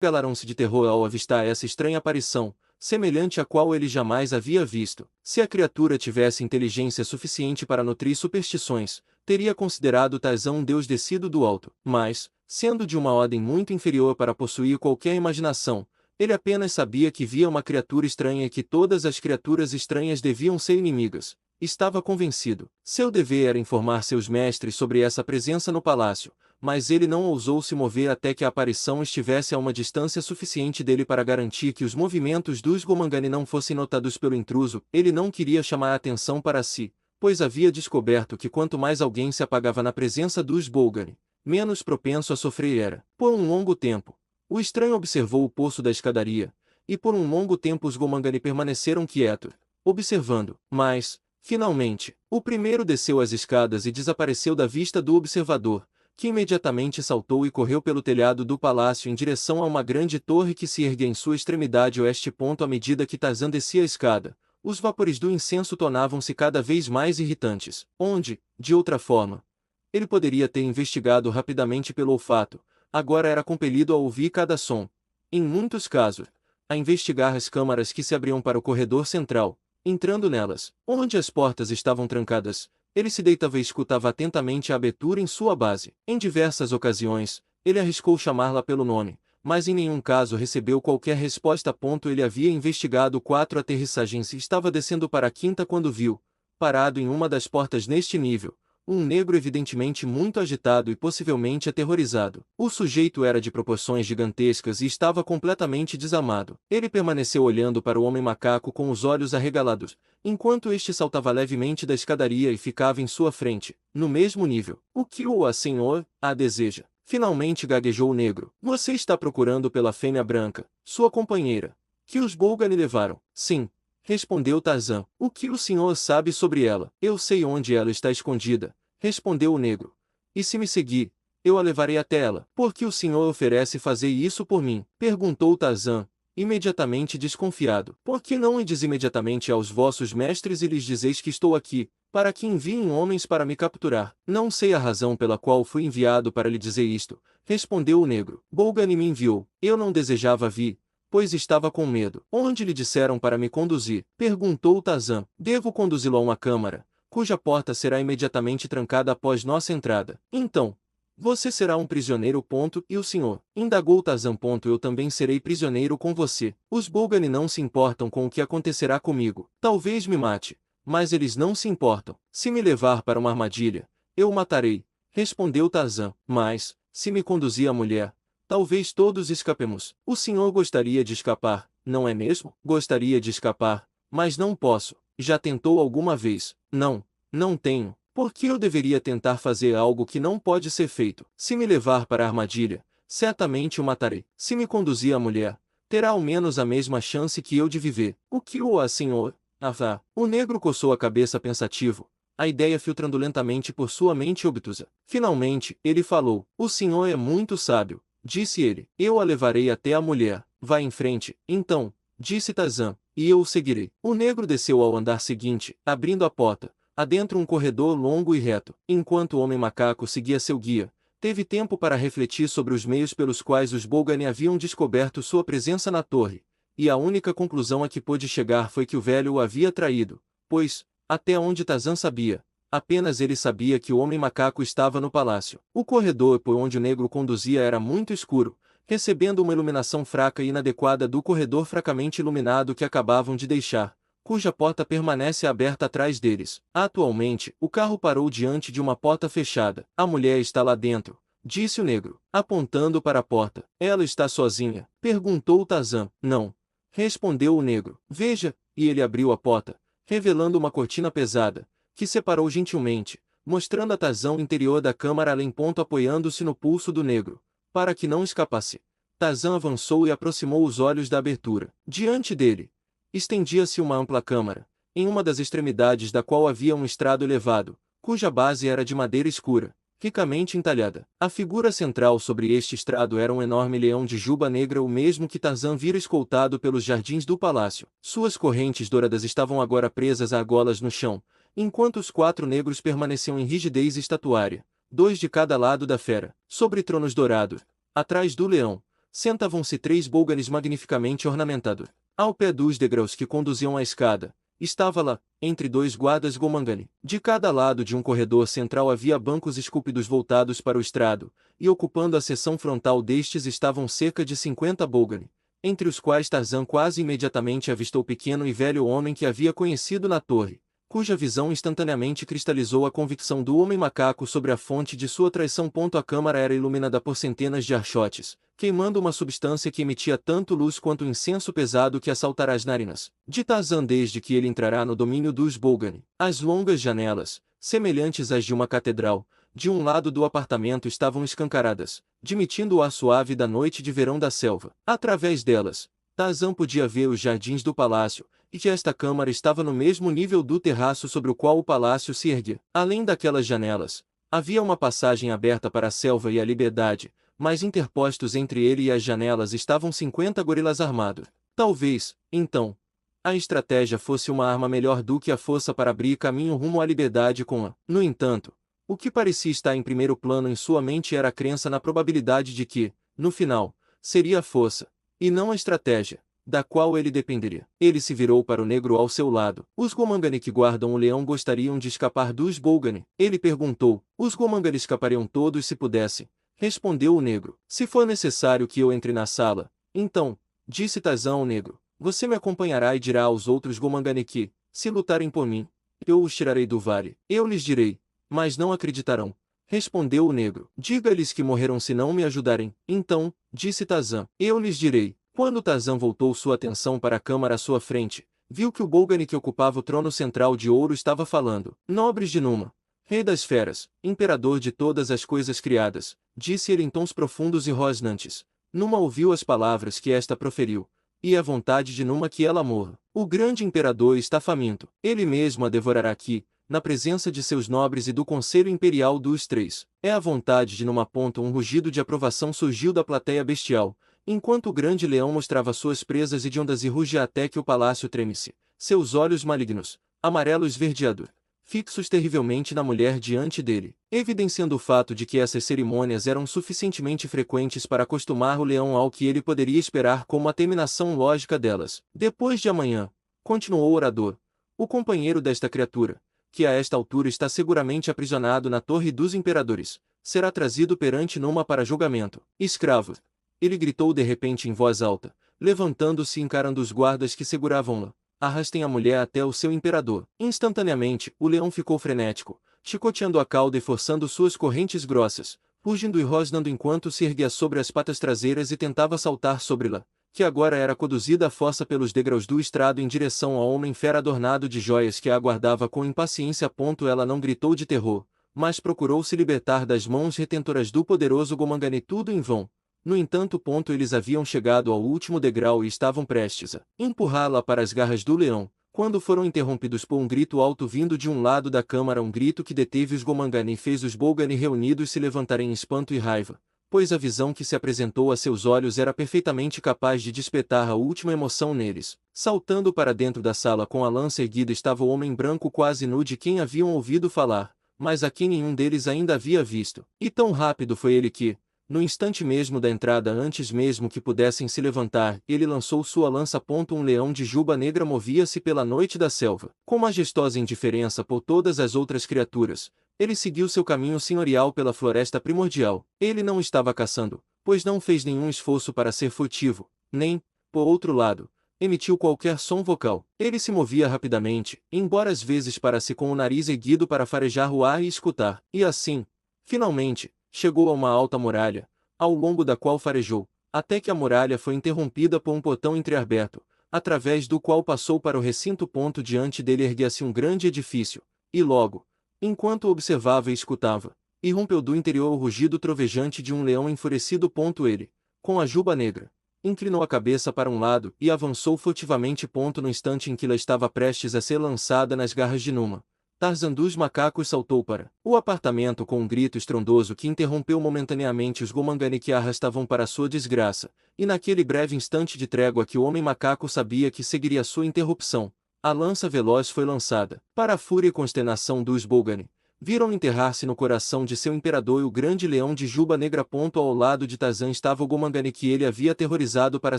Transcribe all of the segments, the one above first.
regalaram-se de terror ao avistar essa estranha aparição, semelhante à qual ele jamais havia visto. Se a criatura tivesse inteligência suficiente para nutrir superstições, teria considerado Tarzan um deus descido do alto. Mas, sendo de uma ordem muito inferior para possuir qualquer imaginação, ele apenas sabia que via uma criatura estranha e que todas as criaturas estranhas deviam ser inimigas. Estava convencido. Seu dever era informar seus mestres sobre essa presença no palácio, mas ele não ousou se mover até que a aparição estivesse a uma distância suficiente dele para garantir que os movimentos dos Gomangani não fossem notados pelo intruso. Ele não queria chamar a atenção para si, pois havia descoberto que quanto mais alguém se apagava na presença dos Bolgani, menos propenso a sofrer era. Por um longo tempo, o estranho observou o poço da escadaria, e por um longo tempo os Gomangani permaneceram quietos, observando. Mas, finalmente, o primeiro desceu as escadas e desapareceu da vista do observador, que imediatamente saltou e correu pelo telhado do palácio em direção a uma grande torre que se erguia em sua extremidade oeste. À medida que Tarzan descia a escada, os vapores do incenso tornavam-se cada vez mais irritantes. Onde, de outra forma, ele poderia ter investigado rapidamente pelo olfato, agora era compelido a ouvir cada som. Em muitos casos, a investigar as câmaras que se abriam para o corredor central. Entrando nelas, onde as portas estavam trancadas, ele se deitava e escutava atentamente a abertura em sua base. Em diversas ocasiões, ele arriscou chamá-la pelo nome, mas em nenhum caso recebeu qualquer resposta. Ele havia investigado 4 aterrissagens e estava descendo para a 5ª quando viu, parado em uma das portas neste nível, um negro evidentemente muito agitado e possivelmente aterrorizado. O sujeito era de proporções gigantescas e estava completamente desamado. Ele permaneceu olhando para o homem macaco com os olhos arregalados, enquanto este saltava levemente da escadaria e ficava em sua frente, no mesmo nível. O que o senhor a deseja? Finalmente gaguejou o negro. Você está procurando pela fêmea branca, sua companheira, que os Bolgani levaram? Sim, respondeu Tarzan. O que o senhor sabe sobre ela? Eu sei onde ela está escondida, respondeu o negro. E se me seguir, eu a levarei até ela. Por que o senhor oferece fazer isso por mim? Perguntou Tarzan, imediatamente desconfiado. Por que não ides imediatamente aos vossos mestres e lhes dizeis que estou aqui, para que enviem homens para me capturar? Não sei a razão pela qual fui enviado para lhe dizer isto, respondeu o negro. Bolgani me enviou. Eu não desejava vir, pois estava com medo. Onde lhe disseram para me conduzir? Perguntou Tarzan. Devo conduzi-lo a uma câmara, cuja porta será imediatamente trancada após nossa entrada. Então, você será um prisioneiro. E o senhor? Indagou Tarzan. Eu também serei prisioneiro com você. Os Bolgani não se importam com o que acontecerá comigo. Talvez me mate, mas eles não se importam. Se me levar para uma armadilha, eu o matarei, respondeu Tarzan. Mas, se me conduzir a mulher, talvez todos escapemos. O senhor gostaria de escapar, não é mesmo? Gostaria de escapar, mas não posso. Já tentou alguma vez? Não, não tenho. Por que eu deveria tentar fazer algo que não pode ser feito? Se me levar para a armadilha, certamente o matarei. Se me conduzir a mulher, terá ao menos a mesma chance que eu de viver. O que senhor? Ah, o negro coçou a cabeça pensativo, a ideia filtrando lentamente por sua mente obtusa. Finalmente, ele falou. O senhor é muito sábio, disse ele. Eu a levarei até a mulher. Vá em frente, então, disse Tarzan, e eu o seguirei. O negro desceu ao andar seguinte, abrindo a porta, adentro um corredor longo e reto. Enquanto o homem macaco seguia seu guia, teve tempo para refletir sobre os meios pelos quais os Bolgani haviam descoberto sua presença na torre, e a única conclusão a que pôde chegar foi que o velho o havia traído, pois, até onde Tarzan sabia, apenas ele sabia que o homem macaco estava no palácio. O corredor por onde o negro conduzia era muito escuro, recebendo uma iluminação fraca e inadequada do corredor fracamente iluminado que acabavam de deixar, cuja porta permanece aberta atrás deles. Atualmente, o carro parou diante de uma porta fechada. A mulher está lá dentro, disse o negro, apontando para a porta. Ela está sozinha? Perguntou Tarzan. Não, respondeu o negro. Veja, e ele abriu a porta, revelando uma cortina pesada, que separou gentilmente, mostrando a Tarzan o interior da câmara além. Apoiando-se no pulso do negro, para que não escapasse, Tarzan avançou e aproximou os olhos da abertura. Diante dele, estendia-se uma ampla câmara, em uma das extremidades da qual havia um estrado elevado, cuja base era de madeira escura, ricamente entalhada. A figura central sobre este estrado era um enorme leão de juba negra, o mesmo que Tarzan vira escoltado pelos jardins do palácio. Suas correntes douradas estavam agora presas a argolas no chão, enquanto os 4 negros permaneciam em rigidez estatuária, 2 de cada lado da fera, sobre tronos dourados, atrás do leão. sentavam-se 3 bolganes magnificamente ornamentados. Ao pé dos degraus que conduziam à escada, estava lá, entre 2 guardas gomangani. De cada lado de um corredor central havia bancos esculpidos voltados para o estrado, e ocupando a seção frontal destes estavam cerca de 50 bolgani, entre os quais Tarzan quase imediatamente avistou o pequeno e velho homem que havia conhecido na torre, cuja visão instantaneamente cristalizou a convicção do homem macaco sobre a fonte de sua traição. A câmara era iluminada por centenas de archotes, queimando uma substância que emitia tanto luz quanto incenso pesado que assaltará as narinas de Tarzan desde que ele entrará no domínio dos bolgani. As longas janelas, semelhantes às de uma catedral, de um lado do apartamento estavam escancaradas, admitindo o ar suave da noite de verão da selva. Através delas, Tarzan podia ver os jardins do palácio, e que esta câmara estava no mesmo nível do terraço sobre o qual o palácio se erguia. Além daquelas janelas, havia uma passagem aberta para a selva e a liberdade, mas interpostos entre ele e as janelas estavam 50 gorilas armados. Talvez, então, a estratégia fosse uma arma melhor do que a força para abrir caminho rumo à liberdade No entanto, o que parecia estar em primeiro plano em sua mente era a crença na probabilidade de que, no final, seria a força, e não a estratégia, da qual ele dependeria. Ele se virou para o negro ao seu lado. Os gomangani que guardam o leão gostariam de escapar dos bolgani? Ele perguntou. Os gomangani escapariam todos se pudessem, respondeu o negro. Se for necessário que eu entre na sala, então, disse Tarzan ao negro, você me acompanhará e dirá aos outros gomangani que, se lutarem por mim, eu os tirarei do vale. Eu lhes direi, mas não acreditarão, respondeu o negro. Diga-lhes que morreram se não me ajudarem. Então, disse Tarzan, eu lhes direi. Quando Tarzan voltou sua atenção para a câmara à sua frente, viu que o bolgani que ocupava o trono central de ouro estava falando. Nobres de Numa, rei das feras, imperador de todas as coisas criadas, disse ele em tons profundos e rosnantes. Numa ouviu as palavras que esta proferiu, e é vontade de Numa que ela morra. O grande imperador está faminto. Ele mesmo a devorará aqui, na presença de seus nobres e do conselho imperial dos 3. É a vontade de Numa. Um rugido de aprovação surgiu da plateia bestial, enquanto o grande leão mostrava suas presas hediondas e rugia até que o palácio treme-se. Seus olhos malignos, amarelo esverdeado, fixos terrivelmente na mulher diante dele, evidenciando o fato de que essas cerimônias eram suficientemente frequentes para acostumar o leão ao que ele poderia esperar como a terminação lógica delas. Depois de amanhã, continuou o orador, o companheiro desta criatura, que a esta altura está seguramente aprisionado na Torre dos Imperadores, será trazido perante Numa para julgamento. Escravo! Ele gritou de repente em voz alta, levantando-se e encarando os guardas que seguravam-la. Arrastem a mulher até o seu imperador. Instantaneamente, o leão ficou frenético, chicoteando a cauda e forçando suas correntes grossas, rugindo e rosnando enquanto se erguia sobre as patas traseiras e tentava saltar sobre-la, que agora era conduzida à força pelos degraus do estrado em direção ao homem-fera adornado de joias que a aguardava com impaciência. Ela não gritou de terror, mas procurou se libertar das mãos retentoras do poderoso gomangani. Tudo em vão. No entanto, eles haviam chegado ao último degrau e estavam prestes a empurrá-la para as garras do leão, quando foram interrompidos por um grito alto vindo de um lado da câmara, um grito que deteve os gomangani e fez os bolgani reunidos se levantarem em espanto e raiva, pois a visão que se apresentou a seus olhos era perfeitamente capaz de despertar a última emoção neles. Saltando para dentro da sala com a lança erguida estava o homem branco quase nu de quem haviam ouvido falar, mas a quem nenhum deles ainda havia visto. E tão rápido foi ele que, no instante mesmo da entrada, antes mesmo que pudessem se levantar, ele lançou sua lança. Um leão de juba negra movia-se pela noite da selva. Com majestosa indiferença por todas as outras criaturas, ele seguiu seu caminho senhorial pela floresta primordial. Ele não estava caçando, pois não fez nenhum esforço para ser furtivo, nem, por outro lado, emitiu qualquer som vocal. Ele se movia rapidamente, embora às vezes parasse com o nariz erguido para farejar o ar e escutar. E assim, finalmente, chegou a uma alta muralha, ao longo da qual farejou, até que a muralha foi interrompida por um portão entreaberto, através do qual passou para o recinto. Diante dele erguia-se um grande edifício, e logo, enquanto observava e escutava, irrompeu do interior o rugido trovejante de um leão enfurecido. Ele, com a juba negra, inclinou a cabeça para um lado e avançou furtivamente. No instante em que ela estava prestes a ser lançada nas garras de Numa, Tarzan dos macacos saltou para o apartamento com um grito estrondoso que interrompeu momentaneamente os gomangani que a arrastavam para sua desgraça, e naquele breve instante de trégua que o homem macaco sabia que seguiria sua interrupção, a lança veloz foi lançada. Para a fúria e consternação dos bolgani, Viram enterrar-se no coração de seu imperador e o grande leão de juba negra. Ao lado de Tarzan estava o Gomangani que ele havia aterrorizado para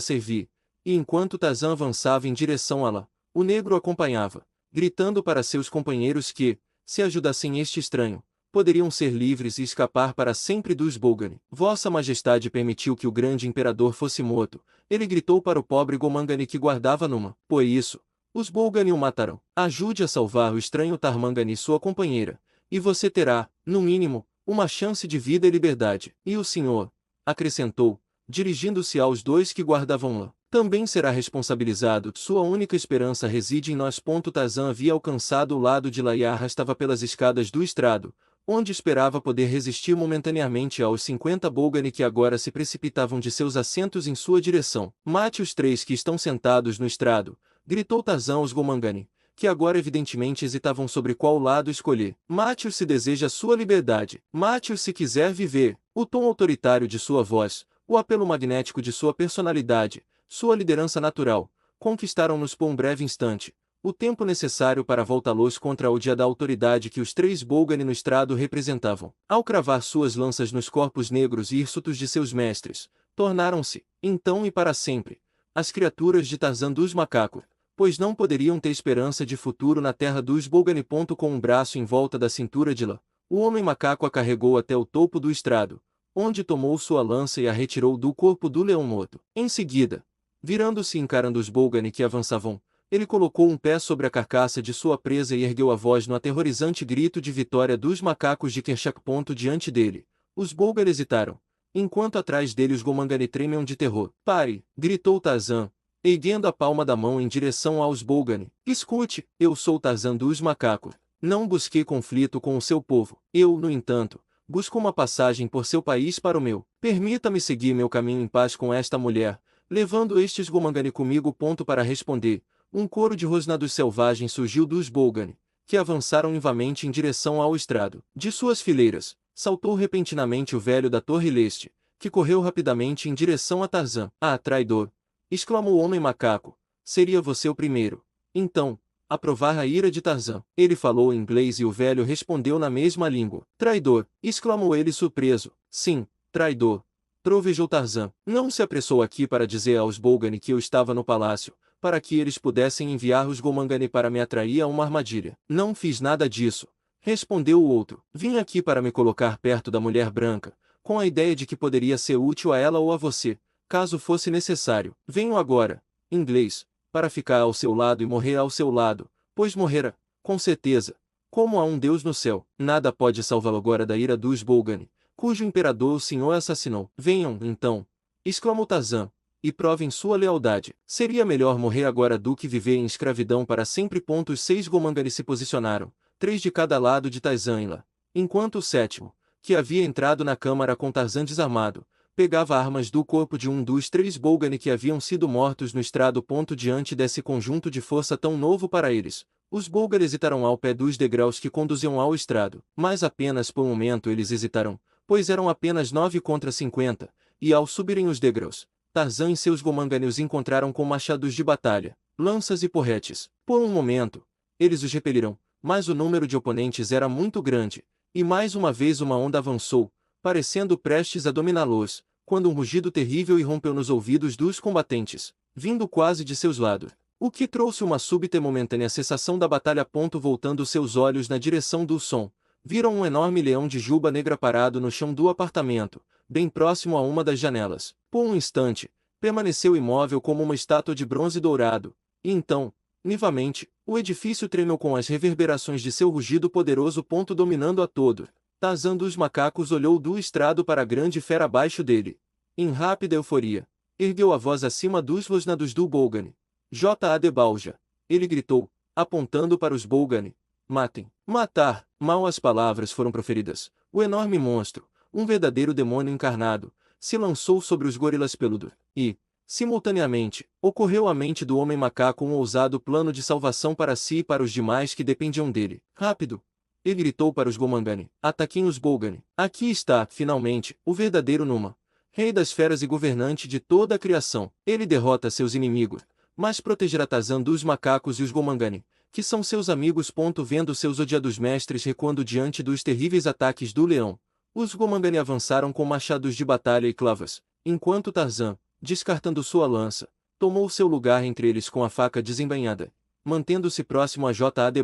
servir, e enquanto Tarzan avançava em direção a lá, o negro acompanhava, gritando para seus companheiros que, se ajudassem este estranho, poderiam ser livres e escapar para sempre dos Bolgani. Vossa Majestade permitiu que o grande imperador fosse morto, ele gritou para o pobre Gomangani que guardava numa. Por isso, os Bolgani o matarão. Ajude a salvar o estranho Tarmangani e sua companheira, e você terá, no mínimo, uma chance de vida e liberdade. E o senhor, acrescentou, dirigindo-se aos dois que guardavam lá, também será responsabilizado. Sua única esperança reside em nós. Tarzan havia alcançado o lado de lá e arrastava pelas escadas do estrado, onde esperava poder resistir momentaneamente aos 50 Bolgani que agora se precipitavam de seus assentos em sua direção. Mate os três que estão sentados no estrado, gritou Tarzan aos Gomangani, que agora evidentemente hesitavam sobre qual lado escolher. Mate-os se deseja sua liberdade. Mate-os se quiser viver. O tom autoritário de sua voz, o apelo magnético de sua personalidade, sua liderança natural, conquistaram-nos por um breve instante o tempo necessário para voltá-los contra a ódia da autoridade que os três Bolgani no estrado representavam. Ao cravar suas lanças nos corpos negros e hirsutos de seus mestres, tornaram-se, então e para sempre, as criaturas de Tarzan dos macacos, pois não poderiam ter esperança de futuro na terra dos Bolgani. Com um braço em volta da cintura de lá, o homem macaco a carregou até o topo do estrado, onde tomou sua lança e a retirou do corpo do leão morto. Em seguida, virando-se e encarando os Bolgani que avançavam, ele colocou um pé sobre a carcaça de sua presa e ergueu a voz no aterrorizante grito de vitória dos macacos de Kerchak. Diante dele, os Bolgani hesitaram, enquanto atrás dele os Gomangani tremiam de terror. Pare! Gritou Tarzan, erguendo a palma da mão em direção aos Bolgani. Escute, eu sou Tarzan dos macacos. Não busquei conflito com o seu povo. Eu, no entanto, busco uma passagem por seu país para o meu. Permita-me seguir meu caminho em paz com esta mulher, levando estes Gomangani comigo. Para responder, um coro de rosnados selvagens surgiu dos Bolgani, que avançaram vivamente em direção ao estrado. De suas fileiras, saltou repentinamente o velho da Torre Leste, que correu rapidamente em direção a Tarzan. Ah, traidor! Exclamou o homem macaco. Seria você o primeiro, então, a provar a ira de Tarzan. Ele falou em inglês e o velho respondeu na mesma língua. Traidor! Exclamou ele surpreso. Sim, traidor! Trovejou Tarzan. Não se apressou aqui para dizer aos Bolgani que eu estava no palácio, para que eles pudessem enviar os Gomangani para me atrair a uma armadilha. Não fiz nada disso, respondeu o outro. Vim aqui para me colocar perto da mulher branca, com a ideia de que poderia ser útil a ela ou a você, caso fosse necessário. Venho agora, inglês, para ficar ao seu lado e morrer ao seu lado, pois morrerá, com certeza, como há um Deus no céu. Nada pode salvá-lo agora da ira dos Bolgani, cujo imperador o senhor assassinou. Venham, então, exclamou Tarzan, e provem sua lealdade. Seria melhor morrer agora do que viver em escravidão para sempre. Os 6 Gomangani se posicionaram, 3 de cada lado de Tarzan, enquanto o sétimo, que havia entrado na câmara com Tarzan desarmado, pegava armas do corpo de um dos 3 Bolgani que haviam sido mortos no estrado. Diante desse conjunto de força tão novo para eles, os Bolgani hesitaram ao pé dos degraus que conduziam ao estrado, mas apenas por um momento eles hesitaram, pois eram apenas 9 contra 50, e ao subirem os degraus, Tarzan e seus Gomangani os encontraram com machados de batalha, lanças e porretes. Por um momento, eles os repeliram, mas o número de oponentes era muito grande, e mais uma vez uma onda avançou, parecendo prestes a dominá-los, quando um rugido terrível irrompeu nos ouvidos dos combatentes, vindo quase de seus lados, o que trouxe uma súbita e momentânea cessação da batalha. Voltando seus olhos na direção do som, viram um enorme leão de juba negra parado no chão do apartamento, bem próximo a uma das janelas. Por um instante, permaneceu imóvel como uma estátua de bronze dourado, e então, nivamente, o edifício tremeu com as reverberações de seu rugido poderoso. Dominando a todo, Tarzan dos macacos olhou do estrado para a grande fera abaixo dele. Em rápida euforia, ergueu a voz acima dos rosnados do Bolgani. J.A. de Balja, ele gritou, apontando para os Bolgani. Matem. Matar! Mal as palavras foram proferidas, o enorme monstro, um verdadeiro demônio encarnado, se lançou sobre os gorilas peludos, e, simultaneamente, ocorreu à mente do homem macaco um ousado plano de salvação para si e para os demais que dependiam dele. Rápido! Ele gritou para os Gomangani. Ataquem os Bolgani. Aqui está, finalmente, o verdadeiro Numa, rei das feras e governante de toda a criação. Ele derrota seus inimigos, mas protegerá Tarzan dos macacos e os Gomangani, que são seus amigos. Vendo seus odiados mestres recuando diante dos terríveis ataques do leão, os Gomangani avançaram com machados de batalha e clavas, enquanto Tarzan, descartando sua lança, tomou seu lugar entre eles com a faca desembainhada. Mantendo-se próximo a J.A.D.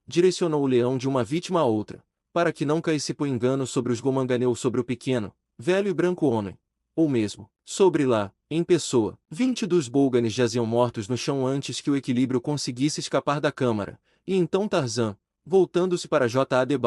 direcionou o leão de uma vítima a outra, para que não caísse por engano sobre os Gomangani ou sobre o pequeno, velho e branco homem, ou mesmo, sobre lá, em pessoa. 20 dos Bolganis jaziam mortos no chão antes que o equilíbrio conseguisse escapar da câmara, e então Tarzan, voltando-se para J.A.D.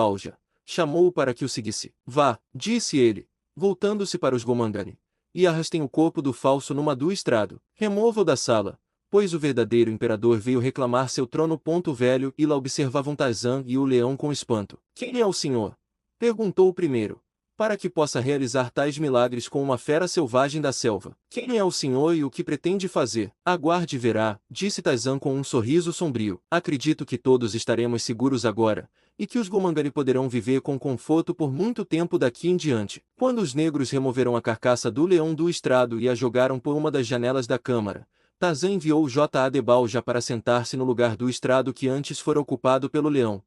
chamou-o para que o seguisse. Vá, disse ele, voltando-se para os Gomangani, e arrastem o corpo do falso numa do estrado. Remova-o da sala, pois o verdadeiro imperador veio reclamar seu trono. O velho e lá observavam Tarzan e o leão com espanto. Quem é o senhor? Perguntou o primeiro, para que possa realizar tais milagres com uma fera selvagem da selva. Quem é o senhor e o que pretende fazer? Aguarde e verá, disse Tarzan com um sorriso sombrio. Acredito que todos estaremos seguros agora, e que os Gomangani poderão viver com conforto por muito tempo daqui em diante. Quando os negros removeram a carcaça do leão do estrado e a jogaram por uma das janelas da câmara, Tarzan enviou J.A.D. para sentar-se no lugar do estrado que antes fora ocupado pelo leão.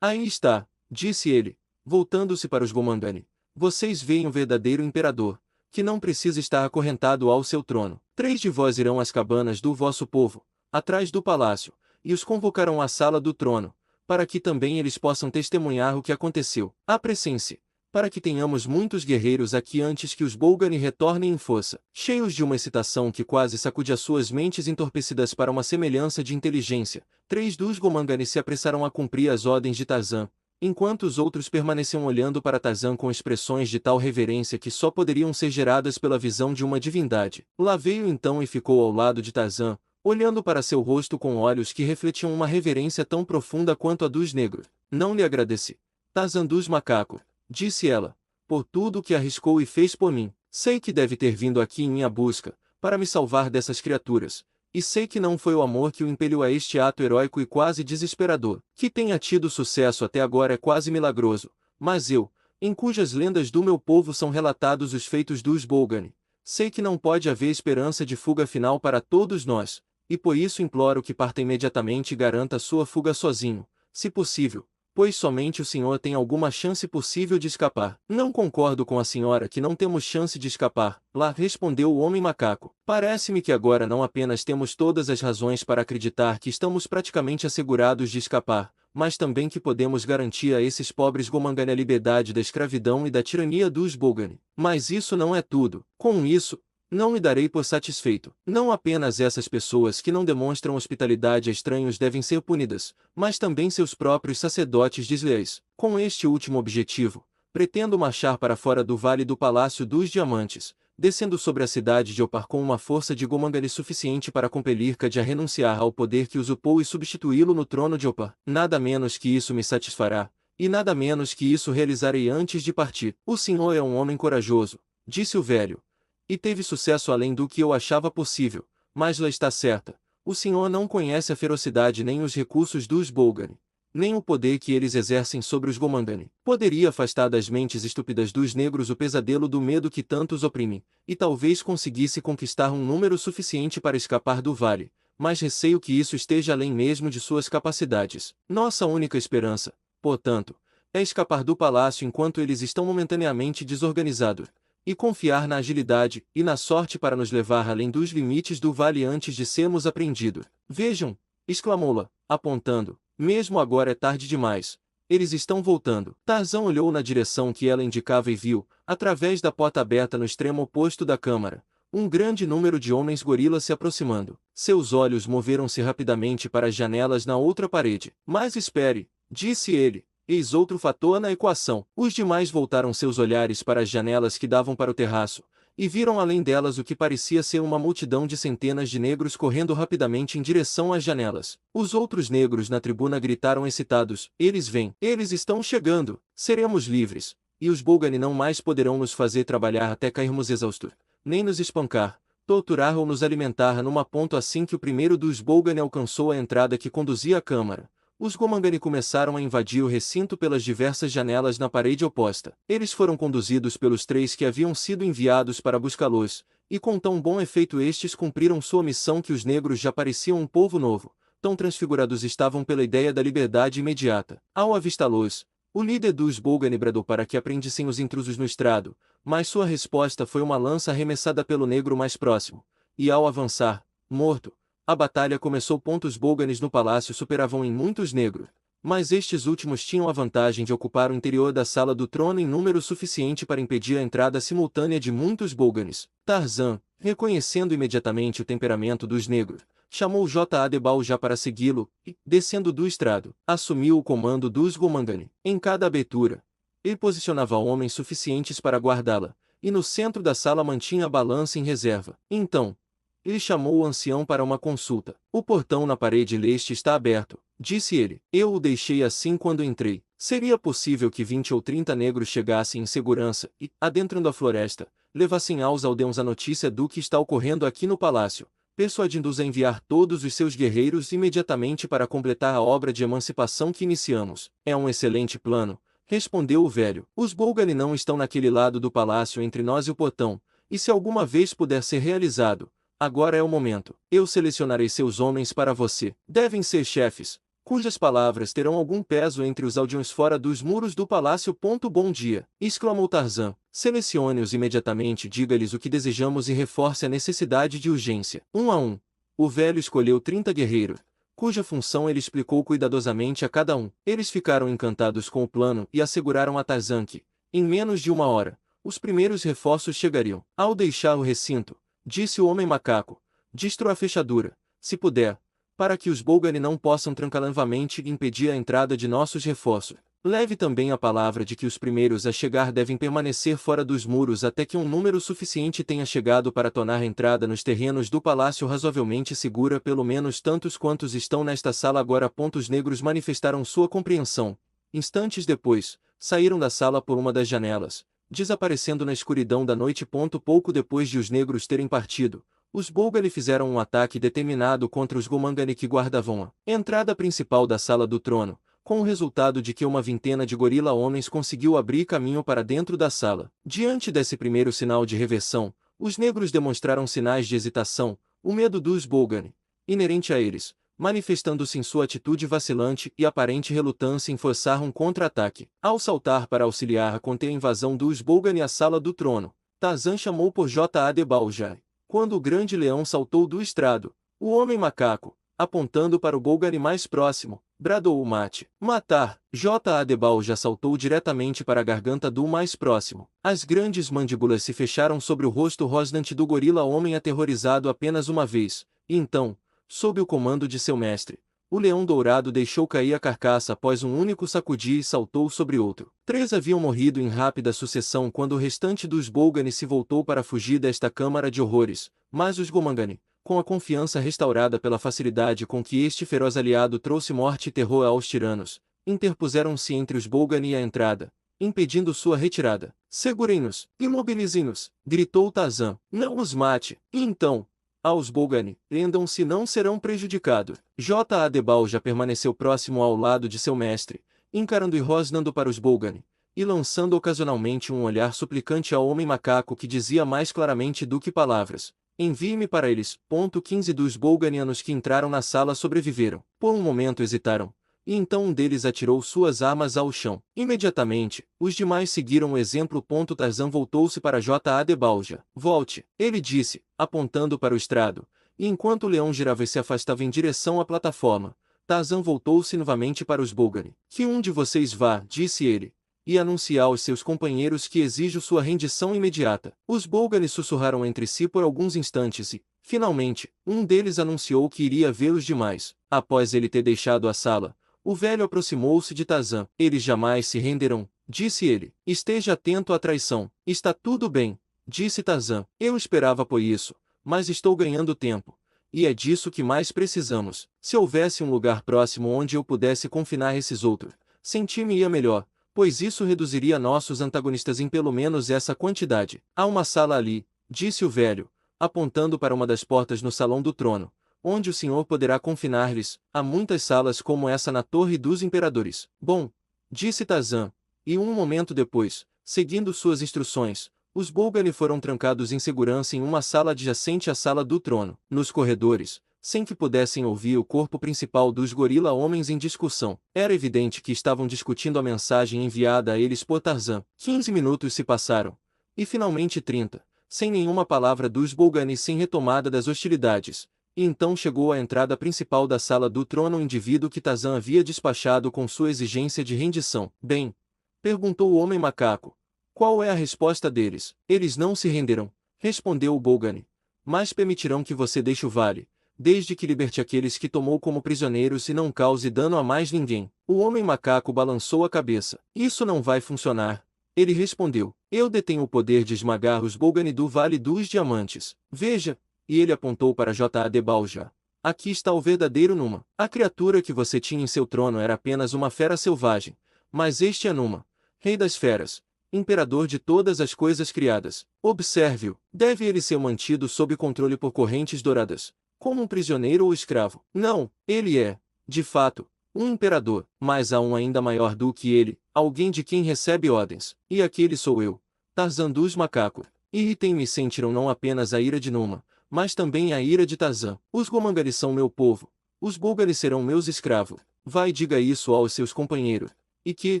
Aí está, disse ele, voltando-se para os Gomangani. Vocês veem o verdadeiro imperador, que não precisa estar acorrentado ao seu trono. 3 de vós irão às cabanas do vosso povo, atrás do palácio, e os convocarão à sala do trono, para que também eles possam testemunhar o que aconteceu. Apressem-se, para que tenhamos muitos guerreiros aqui antes que os Bolgani retornem em força. Cheios de uma excitação que quase sacude as suas mentes entorpecidas para uma semelhança de inteligência, 3 dos Gomangani se apressaram a cumprir as ordens de Tarzan, enquanto os outros permaneciam olhando para Tarzan com expressões de tal reverência que só poderiam ser geradas pela visão de uma divindade. Lá veio então e ficou ao lado de Tarzan, olhando para seu rosto com olhos que refletiam uma reverência tão profunda quanto a dos negros. Não lhe agradeci, Tarzan dos macacos, disse ela, por tudo o que arriscou e fez por mim. Sei que deve ter vindo aqui em minha busca, para me salvar dessas criaturas, e sei que não foi o amor que o impeliu a este ato heróico e quase desesperador. Que tenha tido sucesso até agora é quase milagroso, mas eu, em cujas lendas do meu povo são relatados os feitos dos Bolgani, sei que não pode haver esperança de fuga final para todos nós, e por isso imploro que parta imediatamente e garanta sua fuga sozinho, se possível, pois somente o senhor tem alguma chance possível de escapar. Não concordo com a senhora que não temos chance de escapar, lá respondeu o homem macaco. Parece-me que agora não apenas temos todas as razões para acreditar que estamos praticamente assegurados de escapar, mas também que podemos garantir a esses pobres Gomangani a liberdade da escravidão e da tirania dos Bolgani. Mas isso não é tudo. Com isso, não me darei por satisfeito. Não apenas essas pessoas que não demonstram hospitalidade a estranhos devem ser punidas, mas também seus próprios sacerdotes desleais. Com este último objetivo, pretendo marchar para fora do Vale do Palácio dos Diamantes, descendo sobre a cidade de Opar com uma força de Gomangani suficiente para compelir Cade a renunciar ao poder que usurpou e substituí-lo no trono de Opar. Nada menos que isso me satisfará, e nada menos que isso realizarei antes de partir. O senhor é um homem corajoso, disse o velho, e teve sucesso além do que eu achava possível, mas lá está certa, o senhor não conhece a ferocidade nem os recursos dos Bolgani, nem o poder que eles exercem sobre os Gomangani. Poderia afastar das mentes estúpidas dos negros o pesadelo do medo que tantos oprimem, e talvez conseguisse conquistar um número suficiente para escapar do vale, mas receio que isso esteja além mesmo de suas capacidades. Nossa única esperança, portanto, é escapar do palácio enquanto eles estão momentaneamente desorganizados, e confiar na agilidade e na sorte para nos levar além dos limites do vale antes de sermos apreendidos. Vejam, exclamou-la, apontando, mesmo agora é tarde demais. Eles estão voltando. Tarzan olhou na direção que ela indicava e viu, através da porta aberta no extremo oposto da câmara, um grande número de homens gorilas se aproximando. Seus olhos moveram-se rapidamente para as janelas na outra parede. Mas espere, disse ele. Eis outro fator na equação. Os demais voltaram seus olhares para as janelas que davam para o terraço, e viram além delas o que parecia ser uma multidão de centenas de negros correndo rapidamente em direção às janelas. Os outros negros na tribuna gritaram excitados: eles vêm! Eles estão chegando! Seremos livres! E os Bolgani não mais poderão nos fazer trabalhar até cairmos exaustos, nem nos espancar, torturar ou nos alimentar. Numa ponto assim que o primeiro dos Bolgani alcançou a entrada que conduzia à câmara, os Gomangani começaram a invadir o recinto pelas diversas janelas na parede oposta. Eles foram conduzidos pelos 3 que haviam sido enviados para buscá-los, e com tão bom efeito estes cumpriram sua missão que os negros já pareciam um povo novo, tão transfigurados estavam pela ideia da liberdade imediata. Ao avistá-los, o líder dos Bolgani bradou para que apreendessem os intrusos no estrado, mas sua resposta foi uma lança arremessada pelo negro mais próximo, e ao avançar, morto, a batalha começou. Os Bolganis no palácio superavam em muitos negros, mas estes últimos tinham a vantagem de ocupar o interior da sala do trono em número suficiente para impedir a entrada simultânea de muitos Bolganis. Tarzan, reconhecendo imediatamente o temperamento dos negros, chamou J.A. de Balja para segui-lo e, descendo do estrado, assumiu o comando dos Gomangani. Em cada abertura, ele posicionava homens suficientes para guardá-la, e no centro da sala mantinha a balança em reserva. Então, ele chamou o ancião para uma consulta. O portão na parede leste está aberto, disse ele. Eu o deixei assim quando entrei. Seria possível que 20 ou 30 negros chegassem em segurança e, adentrando a floresta, levassem aos aldeões a notícia do que está ocorrendo aqui no palácio, persuadindo-os a enviar todos os seus guerreiros imediatamente para completar a obra de emancipação que iniciamos. É um excelente plano, respondeu o velho. Os Bolgani não estão naquele lado do palácio entre nós e o portão, e se alguma vez puder ser realizado, agora é o momento. Eu selecionarei seus homens para você. Devem ser chefes, cujas palavras terão algum peso entre os aldeões fora dos muros do palácio. Bom dia, exclamou Tarzan. Selecione-os imediatamente, diga-lhes o que desejamos e reforce a necessidade de urgência. Um a um. O velho escolheu 30 guerreiros, cuja função ele explicou cuidadosamente a cada um. Eles ficaram encantados com o plano e asseguraram a Tarzan que, em menos de uma hora, os primeiros reforços chegariam. Ao deixar o recinto, disse o homem macaco, destrua a fechadura, se puder, para que os Bolgani não possam trancar novamente e impedir a entrada de nossos reforços. Leve também a palavra de que os primeiros a chegar devem permanecer fora dos muros até que um número suficiente tenha chegado para tornar a entrada nos terrenos do palácio razoavelmente segura, pelo menos tantos quantos estão nesta sala agora. Os negros manifestaram sua compreensão. Instantes depois, saíram da sala por uma das janelas, desaparecendo na escuridão da noite. Pouco depois de os negros terem partido, os Bolgani fizeram um ataque determinado contra os Gomangani que guardavam a entrada principal da sala do trono, com o resultado de que uma vintena de gorila-homens conseguiu abrir caminho para dentro da sala. Diante desse primeiro sinal de reversão, os negros demonstraram sinais de hesitação, o medo dos Bolgani, inerente a eles, manifestando-se em sua atitude vacilante e aparente relutância em forçar um contra-ataque. Ao saltar para auxiliar a conter a invasão dos Bolgani à sala do trono, Tarzan chamou por J.A. de Balja. Quando o grande leão saltou do estrado, o homem macaco, apontando para o Bolgani mais próximo, bradou o mate. Matar! J.A. de Balja saltou diretamente para a garganta do mais próximo. As grandes mandíbulas se fecharam sobre o rosto rosnante do gorila-homem aterrorizado apenas uma vez, e então, sob o comando de seu mestre, o leão dourado deixou cair a carcaça após um único sacudir e saltou sobre outro. 3 haviam morrido em rápida sucessão quando o restante dos Bolgani se voltou para fugir desta câmara de horrores, mas os Gomangani, com a confiança restaurada pela facilidade com que este feroz aliado trouxe morte e terror aos tiranos, interpuseram-se entre os Bolgani e a entrada, impedindo sua retirada. Segurem-nos, imobilizem-nos, gritou Tarzan. Não os mate. E então, aos Bolgani, rendam-se, não serão prejudicados. J.A. de Balja permaneceu próximo ao lado de seu mestre, encarando e rosnando para os Bolgani, e lançando ocasionalmente um olhar suplicante ao homem macaco que dizia mais claramente do que palavras: envie-me para eles. 15 dos Bolganianos que entraram na sala sobreviveram. Por um momento hesitaram, e então um deles atirou suas armas ao chão. Imediatamente, os demais seguiram o exemplo. Tarzan voltou-se para J.A. de Balja. Volte, ele disse, apontando para o estrado, e enquanto o leão girava e se afastava em direção à plataforma, Tarzan voltou-se novamente para os Bolgani. Que um de vocês vá, disse ele, e anunciar aos seus companheiros que exijo sua rendição imediata. Os Bolgani sussurraram entre si por alguns instantes e, finalmente, um deles anunciou que iria ver os demais. Após ele ter deixado a sala, o velho aproximou-se de Tarzan. Eles jamais se renderão, disse ele. Esteja atento à traição. Está tudo bem, disse Tarzan. Eu esperava por isso, mas estou ganhando tempo, e é disso que mais precisamos. Se houvesse um lugar próximo onde eu pudesse confinar esses outros, sentir-me-ia melhor, pois isso reduziria nossos antagonistas em pelo menos essa quantidade. Há uma sala ali, disse o velho, apontando para uma das portas no salão do trono, onde o senhor poderá confinar-lhes. Há muitas salas como essa na Torre dos Imperadores. Bom, disse Tarzan, e um momento depois, seguindo suas instruções, os Bolgani foram trancados em segurança em uma sala adjacente à sala do trono. Nos corredores, sem que pudessem ouvir o corpo principal dos gorila-homens em discussão. Era evidente que estavam discutindo a mensagem enviada a eles por Tarzan. 15 minutos se passaram, e finalmente 30, sem nenhuma palavra dos Bolgani sem retomada das hostilidades. E então chegou à entrada principal da sala do trono o indivíduo que Tarzan havia despachado com sua exigência de rendição. Bem, perguntou o homem macaco. Qual é a resposta deles? Eles não se renderão, respondeu o Bolgani, mas permitirão que você deixe o vale, desde que liberte aqueles que tomou como prisioneiros e não cause dano a mais ninguém. O homem macaco balançou a cabeça. Isso não vai funcionar. Ele respondeu. Eu detenho o poder de esmagar os Bolgani do Vale dos Diamantes. Veja, e ele apontou para J.A.D. Balja. Aqui está o verdadeiro Numa. A criatura que você tinha em seu trono era apenas uma fera selvagem, mas este é Numa, rei das feras, imperador de todas as coisas criadas. Observe-o. Deve ele ser mantido sob controle por correntes douradas, como um prisioneiro ou escravo? Não, ele é, de fato, um imperador, mas há um ainda maior do que ele, alguém de quem recebe ordens. E aquele sou eu, Tarzan dos Macacos. Irritem-me e sentiram não apenas a ira de Numa, mas também a ira de Tarzan. Os Gomangari são meu povo. Os Bolgari serão meus escravos. Vai e diga isso aos seus companheiros. E que,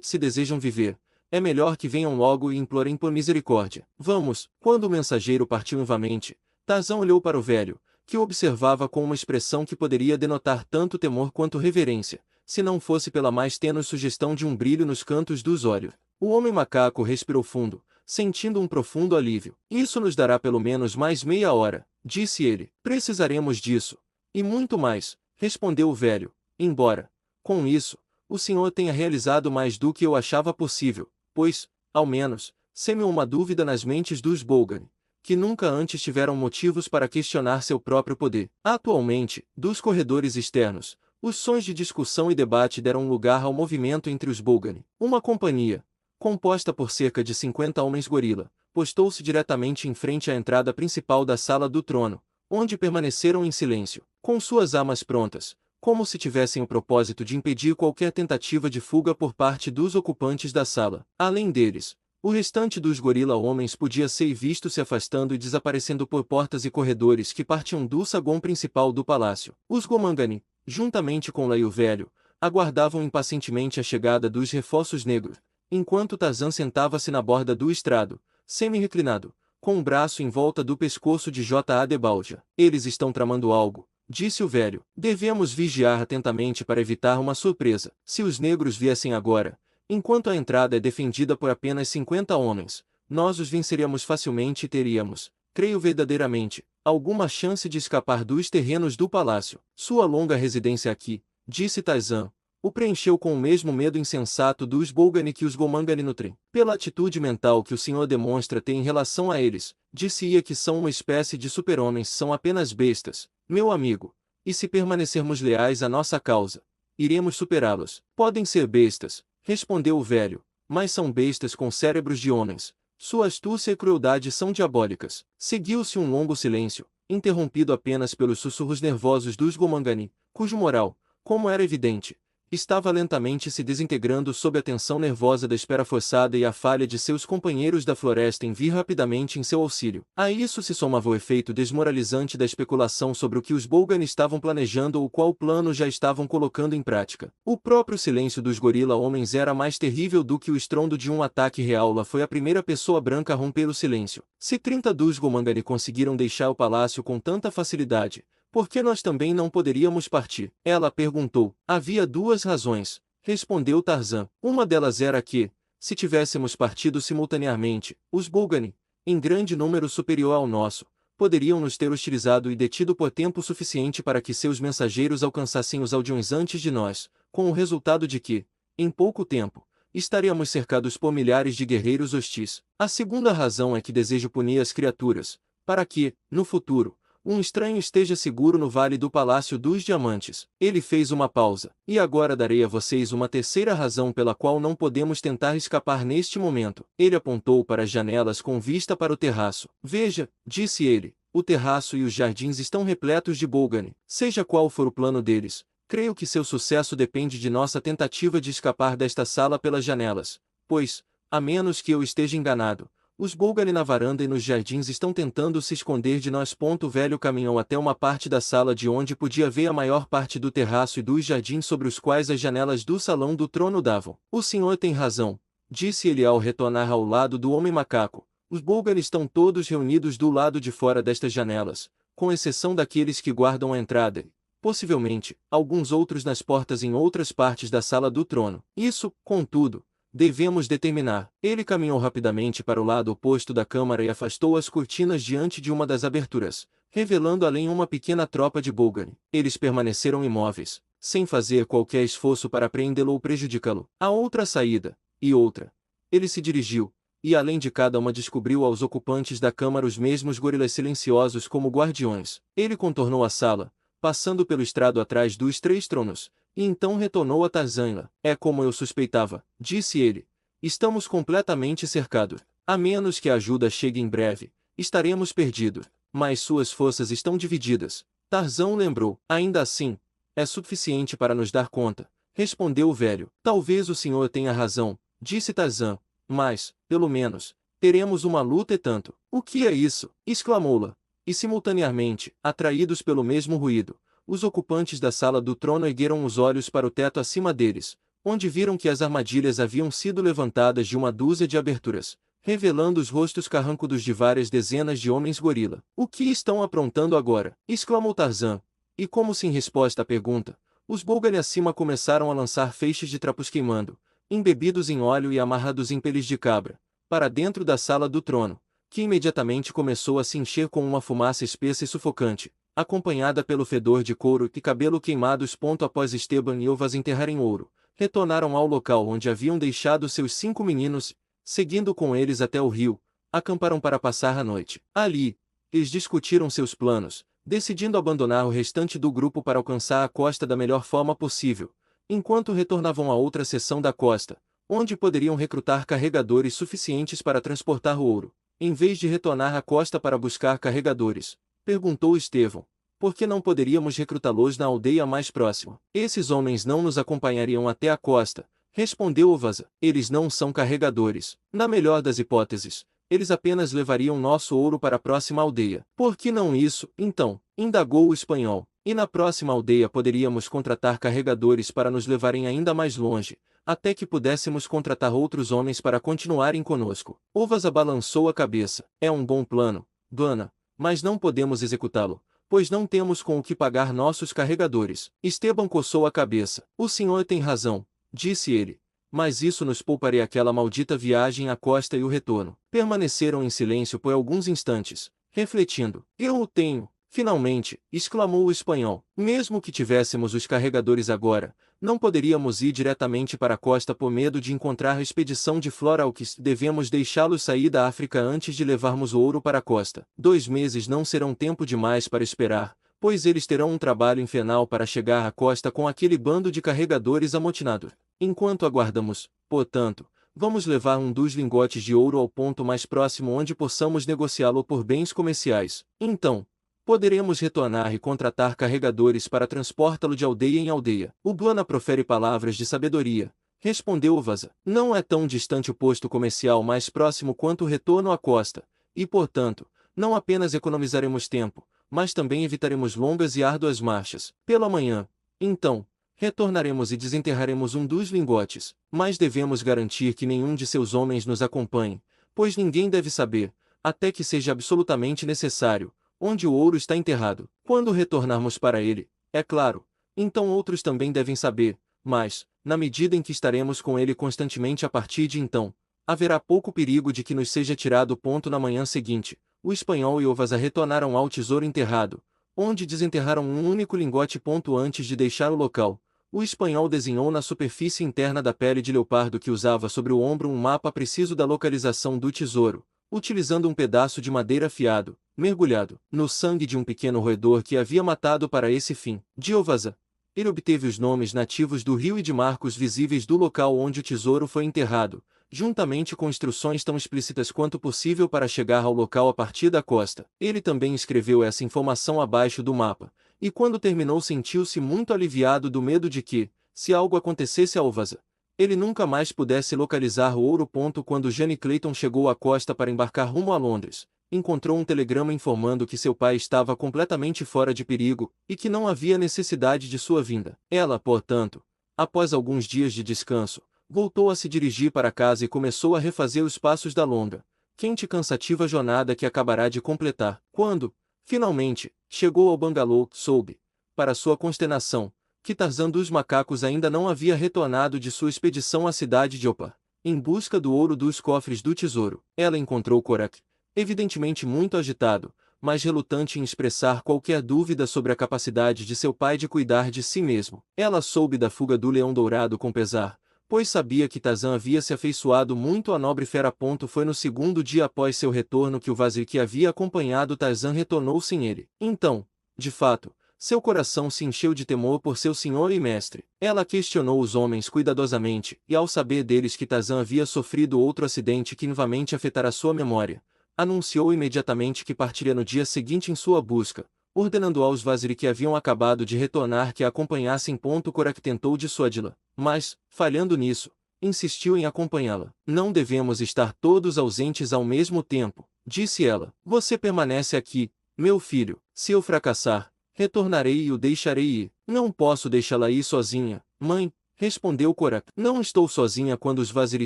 se desejam viver, é melhor que venham logo e implorem por misericórdia. Vamos. Quando o mensageiro partiu novamente, Tarzan olhou para o velho, que o observava com uma expressão que poderia denotar tanto temor quanto reverência, se não fosse pela mais tênue sugestão de um brilho nos cantos dos olhos. O homem macaco respirou fundo, sentindo um profundo alívio. Isso nos dará pelo menos mais meia hora, disse ele. Precisaremos disso. E muito mais, respondeu o velho, embora, com isso, o senhor tenha realizado mais do que eu achava possível, pois, ao menos, semeou uma dúvida nas mentes dos Bolgani, que nunca antes tiveram motivos para questionar seu próprio poder. Atualmente, dos corredores externos, os sons de discussão e debate deram lugar ao movimento entre os Bolgani. Uma companhia, composta por cerca de 50 homens gorila, postou-se diretamente em frente à entrada principal da sala do trono, onde permaneceram em silêncio, com suas armas prontas, como se tivessem o propósito de impedir qualquer tentativa de fuga por parte dos ocupantes da sala. Além deles, o restante dos gorila-homens podia ser visto se afastando e desaparecendo por portas e corredores que partiam do saguão principal do palácio. Os Gomangani, juntamente com Lai o Velho, aguardavam impacientemente a chegada dos reforços negros, enquanto Tarzan sentava-se na borda do estrado, semi-reclinado, com um braço em volta do pescoço de J.A.D. Balja. Eles estão tramando algo, disse o velho. Devemos vigiar atentamente para evitar uma surpresa. Se os negros viessem agora, enquanto a entrada é defendida por apenas 50 homens, nós os venceríamos facilmente e teríamos, creio verdadeiramente, alguma chance de escapar dos terrenos do palácio. Sua longa residência aqui, disse Tarzan, o preencheu com o mesmo medo insensato dos Bolgani que os Gomangani nutrem. Pela atitude mental que o senhor demonstra ter em relação a eles, disse-ia que são uma espécie de super-homens, são apenas bestas, meu amigo, e se permanecermos leais à nossa causa, iremos superá-los. Podem ser bestas, respondeu o velho, mas são bestas com cérebros de homens. Sua astúcia e crueldade são diabólicas. Seguiu-se um longo silêncio, interrompido apenas pelos sussurros nervosos dos Gomangani, cujo moral, como era evidente, estava lentamente se desintegrando sob a tensão nervosa da espera forçada e a falha de seus companheiros da floresta em vir rapidamente em seu auxílio. A isso se somava o efeito desmoralizante da especulação sobre o que os Bolgani estavam planejando ou qual plano já estavam colocando em prática. O próprio silêncio dos gorila-homens era mais terrível do que o estrondo de um ataque real. Lá foi a primeira pessoa branca a romper o silêncio. Se 30 dos Gomangani conseguiram deixar o palácio com tanta facilidade, por que nós também não poderíamos partir? Ela perguntou. Havia duas razões, respondeu Tarzan. Uma delas era que, se tivéssemos partido simultaneamente, os Bolgani, em grande número superior ao nosso, poderiam nos ter hostilizado e detido por tempo suficiente para que seus mensageiros alcançassem os aldeões antes de nós, com o resultado de que, em pouco tempo, estaríamos cercados por milhares de guerreiros hostis. A segunda razão é que desejo punir as criaturas, para que, no futuro, um estranho esteja seguro no Vale do Palácio dos Diamantes. Ele fez uma pausa. E agora darei a vocês uma terceira razão pela qual não podemos tentar escapar neste momento. Ele apontou para as janelas com vista para o terraço. Veja, disse ele, o terraço e os jardins estão repletos de Bolgani. Seja qual for o plano deles, creio que seu sucesso depende de nossa tentativa de escapar desta sala pelas janelas, pois, a menos que eu esteja enganado, Os Bolgani na varanda e nos jardins estão tentando se esconder de nós. O velho caminhou até uma parte da sala de onde podia ver a maior parte do terraço e dos jardins sobre os quais as janelas do salão do trono davam. O senhor tem razão, disse ele ao retornar ao lado do homem macaco. Os Bolgani estão todos reunidos do lado de fora destas janelas, com exceção daqueles que guardam a entrada e, possivelmente, alguns outros nas portas em outras partes da sala do trono. Isso, contudo, devemos determinar. Ele caminhou rapidamente para o lado oposto da câmara e afastou as cortinas diante de uma das aberturas, revelando além uma pequena tropa de Bolgani. Eles permaneceram imóveis, sem fazer qualquer esforço para prendê-lo ou prejudicá-lo. Há outra saída, e outra. Ele se dirigiu, e além de cada uma descobriu aos ocupantes da câmara os mesmos gorilas silenciosos como guardiões. Ele contornou a sala, passando pelo estrado atrás dos 3 tronos, e então retornou a Tarzanla. É como eu suspeitava, disse ele. Estamos completamente cercados. A menos que a ajuda chegue em breve, estaremos perdidos. Mas suas forças estão divididas. Tarzan lembrou. Ainda assim, é suficiente para nos dar conta, respondeu o velho. Talvez o senhor tenha razão, disse Tarzan, mas, pelo menos, teremos uma luta e tanto. O que é isso? Exclamou-la. E simultaneamente, atraídos pelo mesmo ruído, os ocupantes da sala do trono ergueram os olhos para o teto acima deles, onde viram que as armadilhas haviam sido levantadas de uma dúzia de aberturas, revelando os rostos carrancudos de várias dezenas de homens gorila. O que estão aprontando agora? Exclamou Tarzan. E como se em resposta à pergunta, os Bolgani acima começaram a lançar feixes de trapos queimando, embebidos em óleo e amarrados em peles de cabra, para dentro da sala do trono, que imediatamente começou a se encher com uma fumaça espessa e sufocante, acompanhada pelo fedor de couro e cabelo queimados. Após Esteban e Ovas enterrarem ouro, retornaram ao local onde haviam deixado seus 5 meninos, seguindo com eles até o rio, acamparam para passar a noite. Ali, eles discutiram seus planos, decidindo abandonar o restante do grupo para alcançar a costa da melhor forma possível, enquanto retornavam a outra seção da costa, onde poderiam recrutar carregadores suficientes para transportar o ouro. Em vez de retornar à costa para buscar carregadores, perguntou Estevão, por que não poderíamos recrutá-los na aldeia mais próxima? Esses homens não nos acompanhariam até a costa, respondeu Ovasa. Eles não são carregadores. Na melhor das hipóteses, eles apenas levariam nosso ouro para a próxima aldeia. Por que não isso, então? Indagou o espanhol. E na próxima aldeia poderíamos contratar carregadores para nos levarem ainda mais longe, até que pudéssemos contratar outros homens para continuarem conosco. Ovasa balançou a cabeça. É um bom plano, dona, mas não podemos executá-lo, pois não temos com o que pagar nossos carregadores. Esteban coçou a cabeça. O senhor tem razão, disse ele, mas isso nos pouparia aquela maldita viagem à costa e o retorno. Permaneceram em silêncio por alguns instantes, refletindo. Eu o tenho! Finalmente, exclamou o espanhol. Mesmo que tivéssemos os carregadores agora, não poderíamos ir diretamente para a costa por medo de encontrar a expedição de Flora Alques. Devemos deixá-los sair da África antes de levarmos o ouro para a costa. 2 meses não serão tempo demais para esperar, pois eles terão um trabalho infernal para chegar à costa com aquele bando de carregadores amotinados. Enquanto aguardamos, portanto, vamos levar um dos lingotes de ouro ao ponto mais próximo onde possamos negociá-lo por bens comerciais. Então, poderemos retornar e contratar carregadores para transportá-lo de aldeia em aldeia. O Bluana profere palavras de sabedoria, respondeu Ovasa. Não é tão distante o posto comercial mais próximo quanto o retorno à costa, e portanto, não apenas economizaremos tempo, mas também evitaremos longas e árduas marchas. Pela manhã, então, retornaremos e desenterraremos um dos lingotes, mas devemos garantir que nenhum de seus homens nos acompanhe, pois ninguém deve saber, até que seja absolutamente necessário, onde o ouro está enterrado. Quando retornarmos para ele, é claro, então outros também devem saber, mas, na medida em que estaremos com ele constantemente a partir de então, haverá pouco perigo de que nos seja tirado o ponto na manhã seguinte. O espanhol e Ovasa retornaram ao tesouro enterrado, onde desenterraram um único lingote. Antes de deixar o local, o espanhol desenhou na superfície interna da pele de leopardo que usava sobre o ombro um mapa preciso da localização do tesouro, utilizando um pedaço de madeira afiado, mergulhado no sangue de um pequeno roedor que havia matado para esse fim. De Ovasa, ele obteve os nomes nativos do rio e de marcos visíveis do local onde o tesouro foi enterrado, juntamente com instruções tão explícitas quanto possível para chegar ao local a partir da costa. Ele também escreveu essa informação abaixo do mapa, e quando terminou sentiu-se muito aliviado do medo de que, se algo acontecesse a Ovasa, ele nunca mais pudesse localizar o ouro. Quando Jane Clayton chegou à costa para embarcar rumo a Londres, encontrou um telegrama informando que seu pai estava completamente fora de perigo e que não havia necessidade de sua vinda. Ela, portanto, após alguns dias de descanso, voltou a se dirigir para casa e começou a refazer os passos da longa, quente e cansativa jornada que acabará de completar. Quando, finalmente, chegou ao bangalô, soube, para sua consternação, que Tarzan dos Macacos ainda não havia retornado de sua expedição à cidade de Opar, em busca do ouro dos cofres do tesouro. Ela encontrou Korak, evidentemente muito agitado, mas relutante em expressar qualquer dúvida sobre a capacidade de seu pai de cuidar de si mesmo. Ela soube da fuga do Leão Dourado com pesar, pois sabia que Tarzan havia se afeiçoado muito à nobre fera. Foi no segundo dia após seu retorno que o vazir que havia acompanhado Tarzan retornou sem ele. Então, de fato, seu coração se encheu de temor por seu senhor e mestre. Ela questionou os homens cuidadosamente, e ao saber deles que Tarzan havia sofrido outro acidente que novamente afetara sua memória, anunciou imediatamente que partiria no dia seguinte em sua busca, ordenando aos Vaziri que haviam acabado de retornar que a acompanhassem. Korak tentou dissuadi-la, mas, falhando nisso, insistiu em acompanhá-la. Não devemos estar todos ausentes ao mesmo tempo, disse ela. Você permanece aqui, meu filho. Se eu fracassar, retornarei e o deixarei ir. Não posso deixá-la ir sozinha, mãe, respondeu Korak. Não estou sozinha quando os Vaziri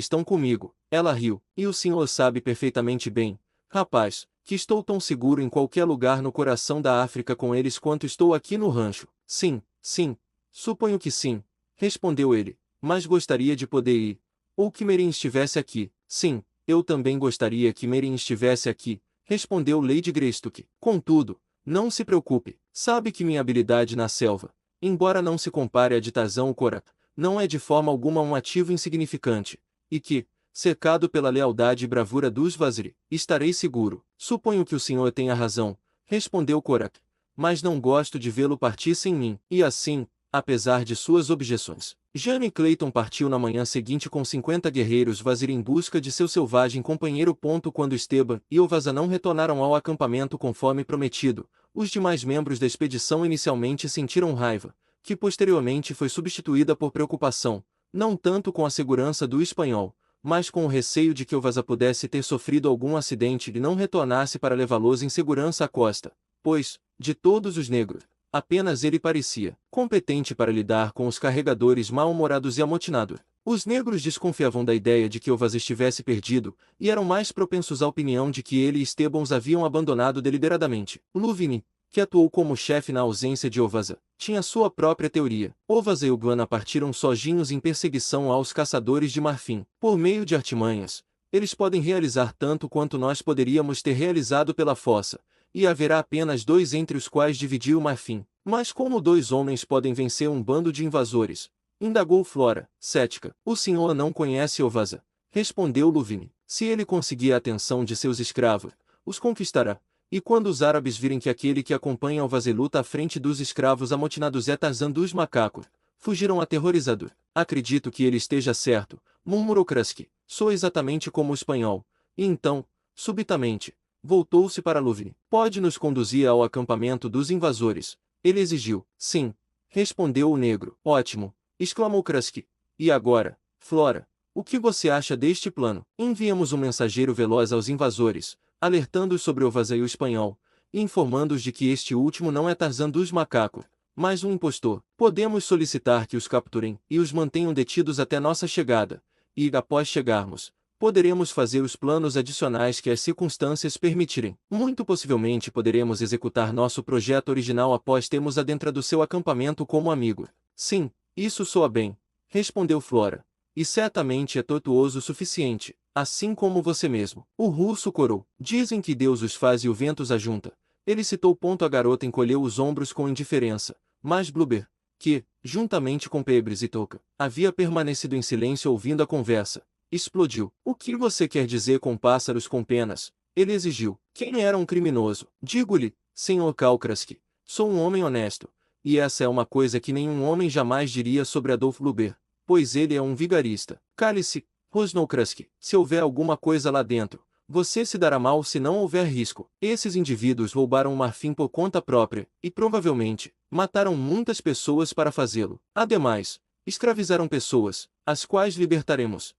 estão comigo. Ela riu. E o senhor sabe perfeitamente bem, rapaz, que estou tão seguro em qualquer lugar no coração da África com eles quanto estou aqui no rancho. Sim, sim, suponho que sim, respondeu ele, mas gostaria de poder ir. Ou que Merin estivesse aqui. Sim, eu também gostaria que Merin estivesse aqui, respondeu Lady Greystoke. Contudo, não se preocupe, sabe que minha habilidade na selva, embora não se compare à de Tarzan ou Korak, não é de forma alguma um ativo insignificante, e que, cercado pela lealdade e bravura dos Vaziri, estarei seguro. Suponho que o senhor tenha razão, respondeu Korak, mas não gosto de vê-lo partir sem mim. E assim, apesar de suas objeções, Jane Clayton partiu na manhã seguinte com 50 guerreiros Vaziri em busca de seu selvagem companheiro. Quando Esteban e Ovaza não retornaram ao acampamento conforme prometido, os demais membros da expedição inicialmente sentiram raiva, que posteriormente foi substituída por preocupação, não tanto com a segurança do espanhol, mas com o receio de que Ovaza pudesse ter sofrido algum acidente e não retornasse para levá-los em segurança à costa, pois, de todos os negros, apenas ele parecia competente para lidar com os carregadores mal-humorados e amotinados. Os negros desconfiavam da ideia de que Ovaza estivesse perdido, e eram mais propensos à opinião de que ele e Esteban os haviam abandonado deliberadamente. Luvini, que atuou como chefe na ausência de Ovaza, tinha sua própria teoria. Ovaza e Uguana partiram sozinhos em perseguição aos caçadores de marfim. Por meio de artimanhas, eles podem realizar tanto quanto nós poderíamos ter realizado pela fossa, e haverá apenas dois entre os quais dividir o marfim. Mas como dois homens podem vencer um bando de invasores? Indagou Flora, cética. O senhor não conhece Ovaza, respondeu Luvini. Se ele conseguir a atenção de seus escravos, os conquistará. E quando os árabes virem que aquele que acompanha Ovaza luta à frente dos escravos amotinados é Tarzan dos Macacos, fugirão aterrorizados. Acredito que ele esteja certo, murmurou Krusky. Sou exatamente como o espanhol. E então, subitamente, voltou-se para Luvini. Pode nos conduzir ao acampamento dos invasores? Ele exigiu. Sim, respondeu o negro. Ótimo, exclamou Krusky. E agora, Flora, o que você acha deste plano? Enviemos um mensageiro veloz aos invasores, alertando-os sobre Ovaza e o espanhol, e informando-os de que este último não é Tarzan dos Macacos, mas um impostor. Podemos solicitar que os capturem e os mantenham detidos até nossa chegada, e, após chegarmos, poderemos fazer os planos adicionais que as circunstâncias permitirem. Muito possivelmente poderemos executar nosso projeto original após termos adentrado seu acampamento como amigo. Sim, isso soa bem, respondeu Flora. E certamente é tortuoso o suficiente, assim como você mesmo. O russo corou. Dizem que Deus os faz e o vento os ajunta. Ele citou. A garota encolheu os ombros com indiferença, mas Blueber, que, juntamente com Pebres e Touca, havia permanecido em silêncio ouvindo a conversa, explodiu. O que você quer dizer com pássaros com penas? Ele exigiu. Quem era um criminoso? Digo-lhe, senhor Kalkraski, sou um homem honesto, e essa é uma coisa que nenhum homem jamais diria sobre Adolf Blueber, pois ele é um vigarista. Cale-se, rosnou Krusky. Se houver alguma coisa lá dentro, você se dará mal se não houver risco. Esses indivíduos roubaram o marfim por conta própria, e provavelmente, mataram muitas pessoas para fazê-lo. Ademais, escravizaram pessoas, as quais libertaremos.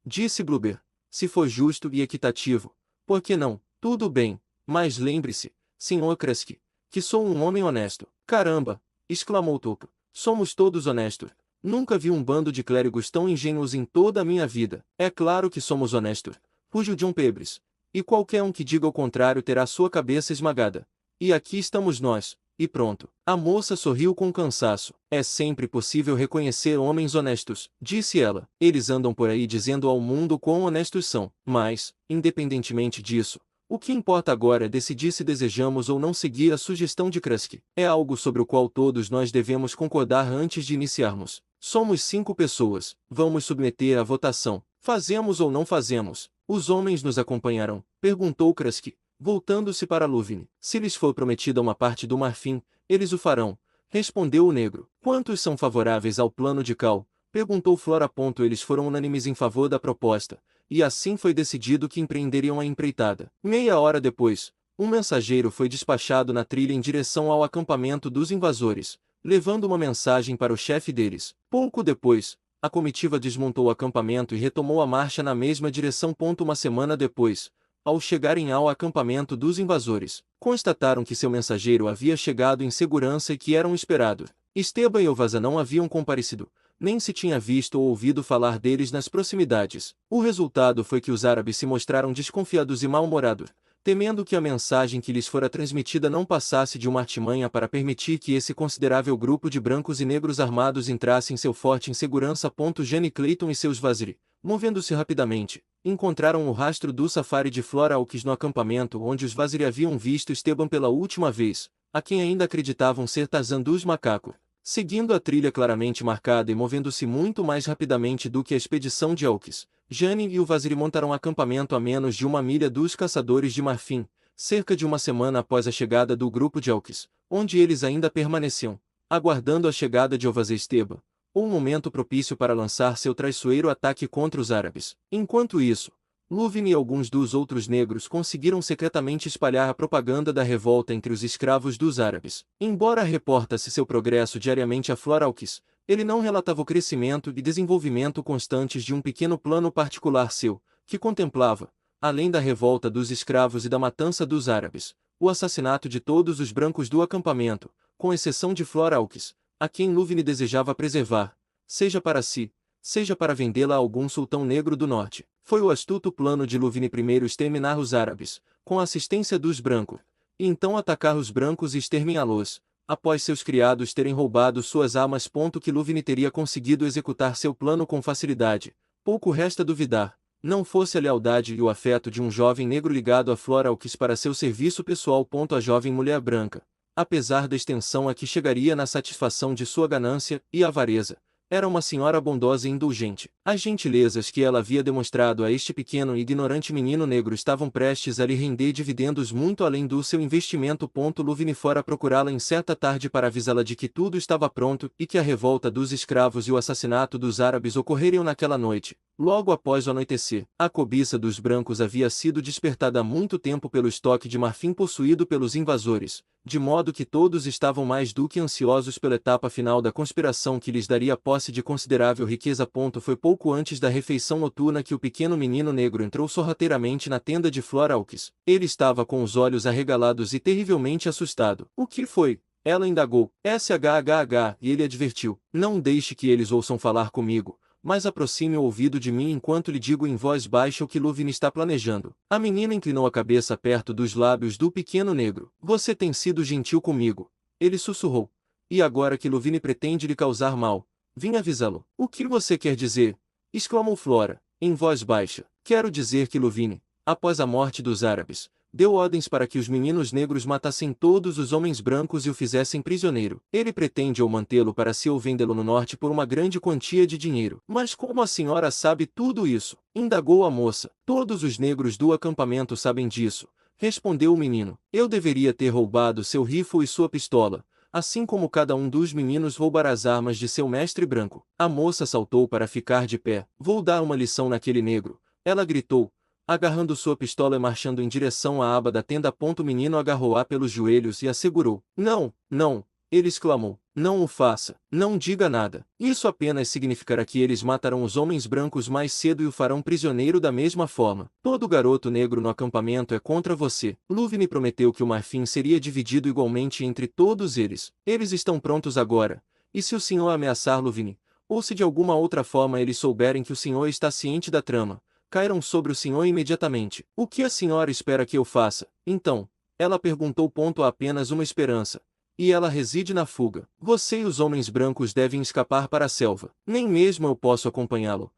Disse Blueber, se for justo e equitativo, por que não? Tudo bem, mas lembre-se, Sr. Kresge, que sou um homem honesto. Caramba! Exclamou Topo. Somos todos honestos. Nunca vi um bando de clérigos tão ingênuos em toda a minha vida. É claro que somos honestos, rugiu John Pebbles. E qualquer um que diga o contrário terá sua cabeça esmagada. E aqui estamos nós, e pronto. A moça sorriu com cansaço. É sempre possível reconhecer homens honestos, disse ela. Eles andam por aí dizendo ao mundo quão honestos são. Mas, independentemente disso, o que importa agora é decidir se desejamos ou não seguir a sugestão de Kresge. É algo sobre o qual todos nós devemos concordar antes de iniciarmos. Somos 5 pessoas. Vamos submeter à votação. Fazemos ou não fazemos? Os homens nos acompanharão? Perguntou Kresge, voltando-se para Lúvine. Se lhes for prometida uma parte do marfim, eles o farão, respondeu o negro. Quantos são favoráveis ao plano de Cal? Perguntou Flora. Eles foram unânimes em favor da proposta, e assim foi decidido que empreenderiam a empreitada. Meia hora depois, um mensageiro foi despachado na trilha em direção ao acampamento dos invasores, levando uma mensagem para o chefe deles. Pouco depois, a comitiva desmontou o acampamento e retomou a marcha na mesma direção. Uma semana depois, ao chegarem ao acampamento dos invasores, constataram que seu mensageiro havia chegado em segurança e que eram esperados. Esteban e Elvasa não haviam comparecido, nem se tinha visto ou ouvido falar deles nas proximidades. O resultado foi que os árabes se mostraram desconfiados e mal-humorados, temendo que a mensagem que lhes fora transmitida não passasse de uma artimanha para permitir que esse considerável grupo de brancos e negros armados entrasse em seu forte em segurança. Jane Clayton e seus Vaziri, movendo-se rapidamente, encontraram o rastro do safari de Flora Hawkins no acampamento onde os Vaziri haviam visto Esteban pela última vez, a quem ainda acreditavam ser Tarzan dos macacos. Seguindo a trilha claramente marcada e movendo-se muito mais rapidamente do que a expedição de Hawkins, Jane e o Vaziri montaram acampamento a menos de 1 milha dos caçadores de marfim, cerca de uma semana após a chegada do grupo de Hawkins, onde eles ainda permaneciam, aguardando a chegada de Elvasa e Esteban, um momento propício para lançar seu traiçoeiro ataque contra os árabes. Enquanto isso, Lúvine e alguns dos outros negros conseguiram secretamente espalhar a propaganda da revolta entre os escravos dos árabes. Embora reporta-se seu progresso diariamente a Flora Hawkins, ele não relatava o crescimento e desenvolvimento constantes de um pequeno plano particular seu, que contemplava, além da revolta dos escravos e da matança dos árabes, o assassinato de todos os brancos do acampamento, com exceção de Flora Hawkins, a quem Lúvine desejava preservar, seja para si, seja para vendê-la a algum sultão negro do norte. Foi o astuto plano de Lúvine primeiro exterminar os árabes, com a assistência dos brancos, e então atacar os brancos e exterminá-los, após seus criados terem roubado suas armas. Que Lúvine teria conseguido executar seu plano com facilidade, pouco resta duvidar, não fosse a lealdade e o afeto de um jovem negro ligado a Flora Hawkins para seu serviço pessoal. A jovem mulher branca, apesar da extensão a que chegaria na satisfação de sua ganância e avareza, era uma senhora bondosa e indulgente. As gentilezas que ela havia demonstrado a este pequeno e ignorante menino negro estavam prestes a lhe render dividendos muito além do seu investimento. Lúvine fora procurá-la em certa tarde para avisá-la de que tudo estava pronto e que a revolta dos escravos e o assassinato dos árabes ocorreriam naquela noite, logo após o anoitecer. A cobiça dos brancos havia sido despertada há muito tempo pelo estoque de marfim possuído pelos invasores, de modo que todos estavam mais do que ansiosos pela etapa final da conspiração que lhes daria posse de considerável riqueza. Foi pouco antes da refeição noturna que o pequeno menino negro entrou sorrateiramente na tenda de Flora Hawkins. Ele estava com os olhos arregalados e terrivelmente assustado. O que foi? Ela indagou. SHHH, e ele advertiu. Não deixe que eles ouçam falar comigo, mas aproxime o ouvido de mim enquanto lhe digo em voz baixa o que Lúvine está planejando. A menina inclinou a cabeça perto dos lábios do pequeno negro. Você tem sido gentil comigo, ele sussurrou. E agora que Lúvine pretende lhe causar mal, vim avisá-lo. O que você quer dizer? Exclamou Flora, em voz baixa. Quero dizer que Lúvine, após a morte dos árabes, deu ordens para que os meninos negros matassem todos os homens brancos e o fizessem prisioneiro. Ele pretende ou mantê-lo para si ou vendê-lo no norte por uma grande quantia de dinheiro. Mas como a senhora sabe tudo isso? Indagou a moça. Todos os negros do acampamento sabem disso, respondeu o menino. Eu deveria ter roubado seu rifle e sua pistola, assim como cada um dos meninos roubará as armas de seu mestre branco. A moça saltou para ficar de pé. Vou dar uma lição naquele negro, ela gritou, agarrando sua pistola e marchando em direção à aba da tenda. O menino agarrou-a pelos joelhos e assegurou. Não, não, Ele exclamou. Não o faça. Não diga nada. Isso apenas significará que eles matarão os homens brancos mais cedo e o farão prisioneiro da mesma forma. Todo garoto negro no acampamento é contra você. Luvine prometeu que o marfim seria dividido igualmente entre todos eles. Eles estão prontos agora. E se o senhor ameaçar Luvine, ou se de alguma outra forma eles souberem que o senhor está ciente da trama, cairão sobre o senhor imediatamente. O que a senhora espera que eu faça? Então, ela perguntou. Há apenas uma esperança. E ela reside na fuga. Você e os homens brancos devem escapar para a selva. Nem mesmo eu posso acompanhá-lo.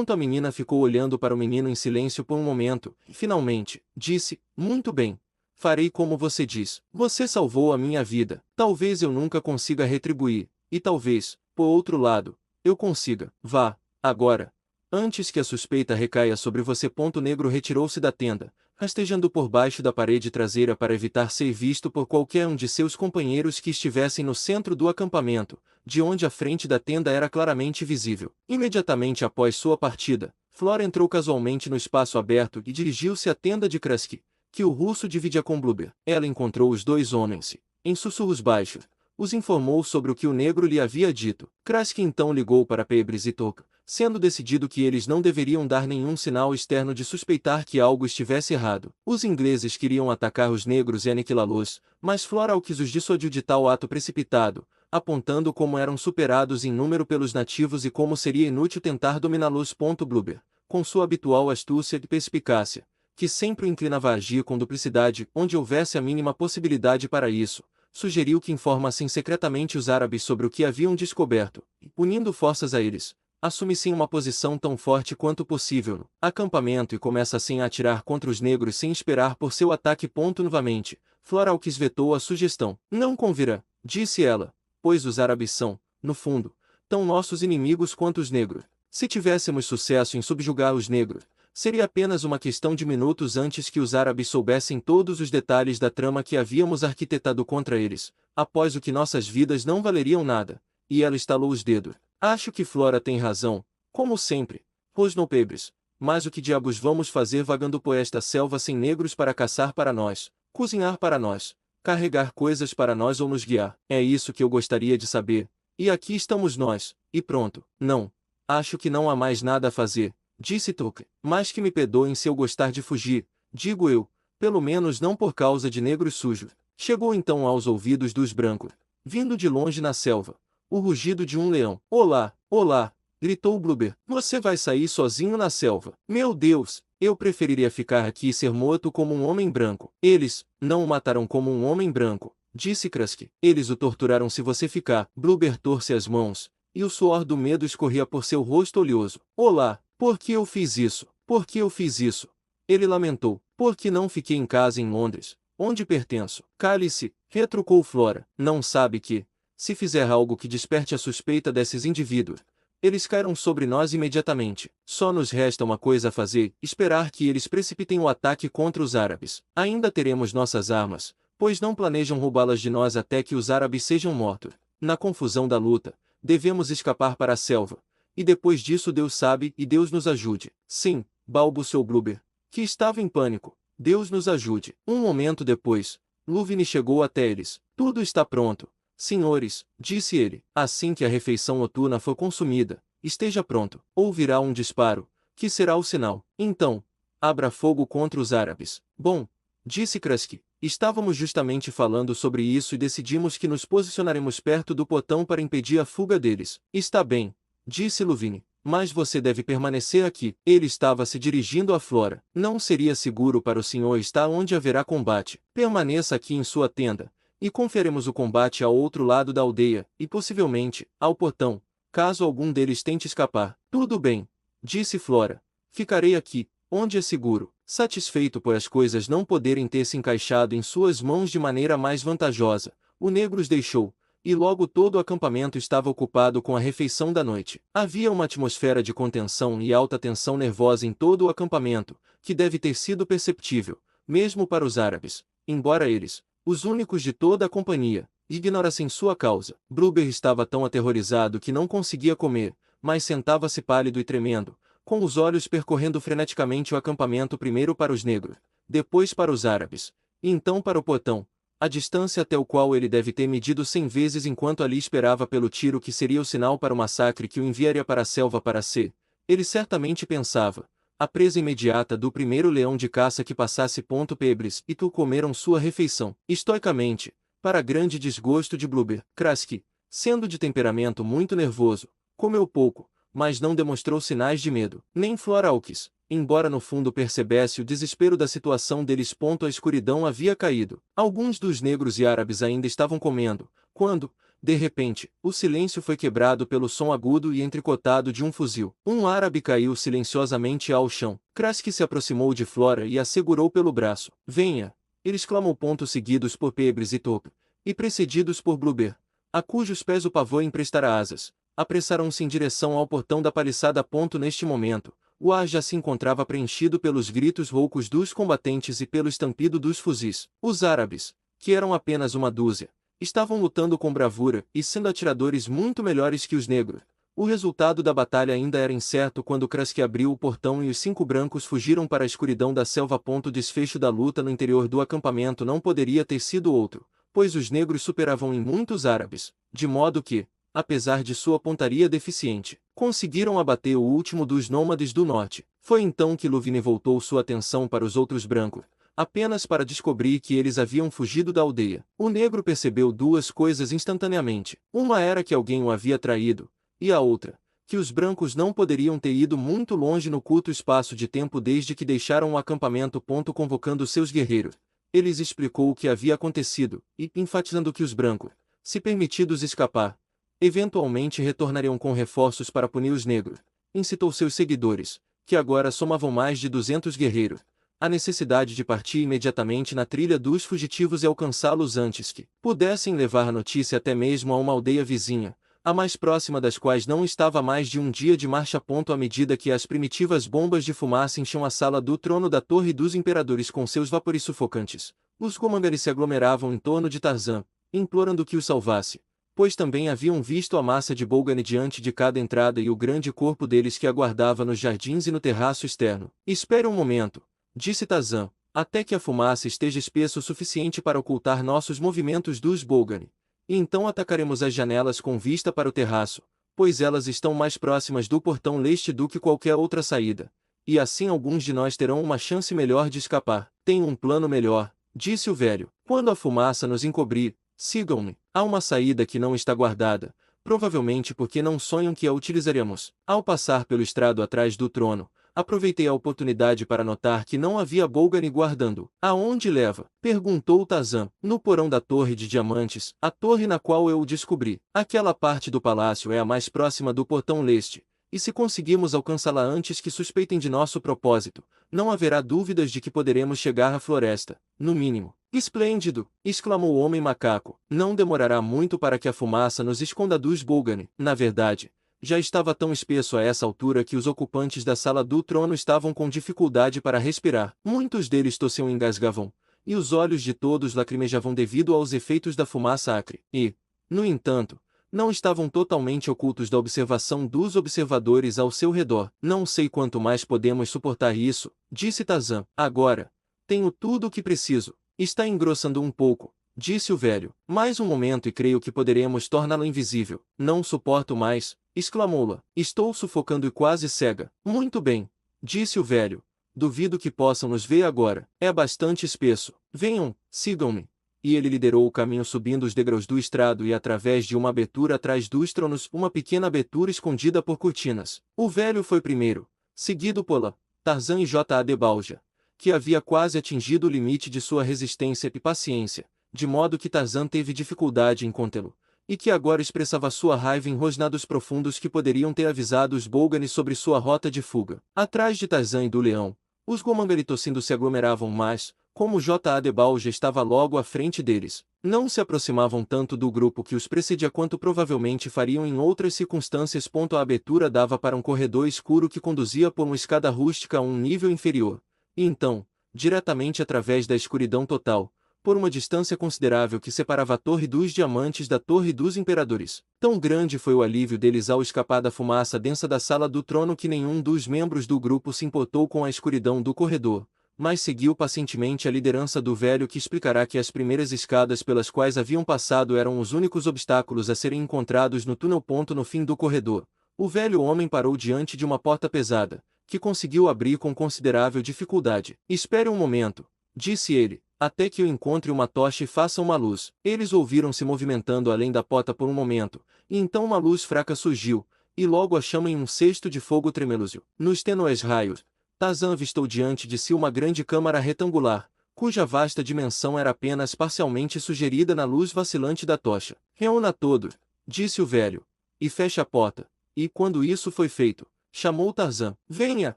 A menina ficou olhando para o menino em silêncio por um momento, e finalmente, disse, muito bem. Farei como você diz. Você salvou a minha vida. Talvez eu nunca consiga retribuir, e talvez, por outro lado, eu consiga. Vá, agora. Antes que a suspeita recaia sobre você. Negro retirou-se da tenda, rastejando por baixo da parede traseira para evitar ser visto por qualquer um de seus companheiros que estivessem no centro do acampamento, de onde a frente da tenda era claramente visível. Imediatamente após sua partida, Flora entrou casualmente no espaço aberto e dirigiu-se à tenda de Krusky, que o russo dividia com Bluber. Ela encontrou os dois homens e, em sussurros baixos, os informou sobre o que o negro lhe havia dito. Krusky então ligou para Pebres e Toka, sendo decidido que eles não deveriam dar nenhum sinal externo de suspeitar que algo estivesse errado. Os ingleses queriam atacar os negros e aniquilá-los, mas Flora quis os dissuadiu de tal ato precipitado, apontando como eram superados em número pelos nativos e como seria inútil tentar dominá-los. Bluber, com sua habitual astúcia e perspicácia, que sempre o inclinava a agir com duplicidade onde houvesse a mínima possibilidade para isso, sugeriu que informassem secretamente os árabes sobre o que haviam descoberto, e, unindo forças a eles, assumissem uma posição tão forte quanto possível no acampamento e começassem a atirar contra os negros sem esperar por seu ataque. Novamente, Flora vetou a sugestão. Não convirá, disse ela, pois os árabes são, no fundo, tão nossos inimigos quanto os negros. Se tivéssemos sucesso em subjugar os negros, seria apenas uma questão de minutos antes que os árabes soubessem todos os detalhes da trama que havíamos arquitetado contra eles, após o que nossas vidas não valeriam nada. E ela estalou os dedos. Acho que Flora tem razão, como sempre, rosnou Pebres. Mas o que diabos vamos fazer vagando por esta selva sem negros para caçar para nós, cozinhar para nós, carregar coisas para nós ou nos guiar? É isso que eu gostaria de saber. E aqui estamos nós, e pronto. Não. Acho que não há mais nada a fazer, disse Toka. Mas que me perdoem se eu gostar de fugir, digo eu, pelo menos não por causa de negros sujos. Chegou então aos ouvidos dos brancos, vindo de longe na selva, o rugido de um leão. Olá, olá, gritou Bluber. Você vai sair sozinho na selva? Meu Deus, eu preferiria ficar aqui e ser morto como um homem branco. Eles não o matarão como um homem branco, disse Krusky. Eles o torturaram se você ficar. Bluber torce as mãos, e o suor do medo escorria por seu rosto oleoso. Olá, por que eu fiz isso? Por que eu fiz isso? Ele lamentou. Porque não fiquei em casa em Londres, onde pertenço. Cale-se, retrucou Flora. Não sabe que, se fizer algo que desperte a suspeita desses indivíduos, eles cairão sobre nós imediatamente. Só nos resta uma coisa a fazer, esperar que eles precipitem o ataque contra os árabes. Ainda teremos nossas armas, pois não planejam roubá-las de nós até que os árabes sejam mortos. Na confusão da luta, devemos escapar para a selva. E depois disso Deus sabe e Deus nos ajude. Sim, balbuciou Bluber, que estava em pânico. Deus nos ajude. Um momento depois, Luvine chegou até eles. Tudo está pronto. Senhores, disse ele, assim que a refeição noturna for consumida, esteja pronto. Ouvirá um disparo, que será o sinal. Então, abra fogo contra os árabes. Bom, disse Krusky, estávamos justamente falando sobre isso e decidimos que nos posicionaremos perto do portão para impedir a fuga deles. Está bem, disse Luvine, mas você deve permanecer aqui. Ele estava se dirigindo a Flora. Não seria seguro para o senhor estar onde haverá combate. Permaneça aqui em sua tenda, e conferiremos o combate ao outro lado da aldeia, e possivelmente, ao portão, caso algum deles tente escapar. Tudo bem, disse Flora. Ficarei aqui, onde é seguro. Satisfeito por as coisas não poderem ter se encaixado em suas mãos de maneira mais vantajosa, o negro os deixou, e logo todo o acampamento estava ocupado com a refeição da noite. Havia uma atmosfera de contenção e alta tensão nervosa em todo o acampamento, que deve ter sido perceptível, mesmo para os árabes, embora eles, os únicos de toda a companhia, ignorassem sua causa. Bluber estava tão aterrorizado que não conseguia comer, mas sentava-se pálido e tremendo, com os olhos percorrendo freneticamente o acampamento primeiro para os negros, depois para os árabes, e então para o portão, a distância até o qual ele deve ter medido 100 vezes enquanto ali esperava pelo tiro que seria o sinal para o massacre que o enviaria para a selva para ser. Ele certamente pensava, a presa imediata do primeiro leão de caça que passasse. Pebbles e tu comeram sua refeição, estoicamente, para grande desgosto de Blubber. Kraski, sendo de temperamento muito nervoso, comeu pouco, mas não demonstrou sinais de medo. Nem Floralkis, embora no fundo percebesse o desespero da situação deles. A escuridão havia caído. Alguns dos negros e árabes ainda estavam comendo, quando, de repente, o silêncio foi quebrado pelo som agudo e entrecotado de um fuzil. Um árabe caiu silenciosamente ao chão. Kraski se aproximou de Flora e a segurou pelo braço. Venha! Ele exclamou. Seguidos por Pebbles e Top, e precedidos por Blubber, a cujos pés o pavor emprestara asas, apressaram-se em direção ao portão da paliçada. Neste momento, o ar já se encontrava preenchido pelos gritos roucos dos combatentes e pelo estampido dos fuzis. Os árabes, que eram apenas uma dúzia, estavam lutando com bravura e sendo atiradores muito melhores que os negros. O resultado da batalha ainda era incerto quando Kraski abriu o portão e os 5 brancos fugiram para a escuridão da selva. O desfecho da luta no interior do acampamento não poderia ter sido outro, pois os negros superavam em muitos árabes, de modo que, apesar de sua pontaria deficiente, conseguiram abater o último dos nômades do norte. Foi então que Luvine voltou sua atenção para os outros brancos, apenas para descobrir que eles haviam fugido da aldeia. O negro percebeu 2 coisas instantaneamente. Uma era que alguém o havia traído, e a outra, que os brancos não poderiam ter ido muito longe no curto espaço de tempo desde que deixaram o acampamento. Convocando seus guerreiros, eles explicou o que havia acontecido, e, enfatizando que os brancos, se permitidos escapar, eventualmente retornariam com reforços para punir os negros, incitou seus seguidores, que agora somavam mais de 200 guerreiros, a necessidade de partir imediatamente na trilha dos fugitivos e alcançá-los antes que pudessem levar a notícia até mesmo a uma aldeia vizinha, a mais próxima das quais não estava a mais de um dia de marcha. À medida que as primitivas bombas de fumaça enchiam a sala do trono da Torre dos Imperadores com seus vapores sufocantes, os Gomangaris se aglomeravam em torno de Tarzan, implorando que o salvasse, pois também haviam visto a massa de Bolgani diante de cada entrada e o grande corpo deles que aguardava nos jardins e no terraço externo. Espere um momento, disse Tarzan, até que a fumaça esteja espessa o suficiente para ocultar nossos movimentos dos Bolgani. E então atacaremos as janelas com vista para o terraço, pois elas estão mais próximas do portão leste do que qualquer outra saída, e assim alguns de nós terão uma chance melhor de escapar. Tenho um plano melhor, disse o velho. Quando a fumaça nos encobrir, sigam-me. Há uma saída que não está guardada, provavelmente porque não sonham que a utilizaremos. Ao passar pelo estrado atrás do trono, aproveitei a oportunidade para notar que não havia Bolgani guardando. Aonde leva? Perguntou Tarzan. No porão da Torre de Diamantes, a torre na qual eu o descobri. Aquela parte do palácio é a mais próxima do portão leste, e se conseguirmos alcançá-la antes que suspeitem de nosso propósito, não haverá dúvidas de que poderemos chegar à floresta, no mínimo. Esplêndido! Exclamou o homem macaco. Não demorará muito para que a fumaça nos esconda dos Bolgani. Na verdade, já estava tão espesso a essa altura que os ocupantes da sala do trono estavam com dificuldade para respirar. Muitos deles tossiam e engasgavam, e os olhos de todos lacrimejavam devido aos efeitos da fumaça acre. E, no entanto, não estavam totalmente ocultos da observação dos observadores ao seu redor. Não sei quanto mais podemos suportar isso, disse Tarzan. Agora, tenho tudo o que preciso. Está engrossando um pouco, disse o velho. Mais um momento e creio que poderemos torná-la invisível. Não suporto mais, exclamou-la. Estou sufocando e quase cega. Muito bem, disse o velho. Duvido que possam nos ver agora. É bastante espesso. Venham, sigam-me. E ele liderou o caminho subindo os degraus do estrado e através de uma abertura atrás dos tronos, uma pequena abertura escondida por cortinas. O velho foi primeiro, seguido por Tarzan e J. de Balja, que havia quase atingido o limite de sua resistência e paciência, de modo que Tarzan teve dificuldade em contê-lo, e que agora expressava sua raiva em rosnados profundos que poderiam ter avisado os Bolgani sobre sua rota de fuga. Atrás de Tarzan e do leão, os Gomangari tossindo se aglomeravam mais, como J. de Balja estava logo à frente deles. Não se aproximavam tanto do grupo que os precedia quanto provavelmente fariam em outras circunstâncias. A abertura dava para um corredor escuro que conduzia por uma escada rústica a um nível inferior. E então, diretamente através da escuridão total, por uma distância considerável que separava a Torre dos Diamantes da Torre dos Imperadores. Tão grande foi o alívio deles ao escapar da fumaça densa da sala do trono que nenhum dos membros do grupo se importou com a escuridão do corredor, mas seguiu pacientemente a liderança do velho, que explicará que as primeiras escadas pelas quais haviam passado eram os únicos obstáculos a serem encontrados no túnel. No fim do corredor, o velho homem parou diante de uma porta pesada, que conseguiu abrir com considerável dificuldade. Espere um momento, disse ele, até que eu encontre uma tocha e faça uma luz. Eles ouviram se movimentando além da porta por um momento, e então uma luz fraca surgiu, e logo a chama em um cesto de fogo tremeluzio. Nos tênues raios, Tarzan avistou diante de si uma grande câmara retangular, cuja vasta dimensão era apenas parcialmente sugerida na luz vacilante da tocha. Reúna todos, disse o velho, e feche a porta. E quando isso foi feito, chamou Tarzan. Venha,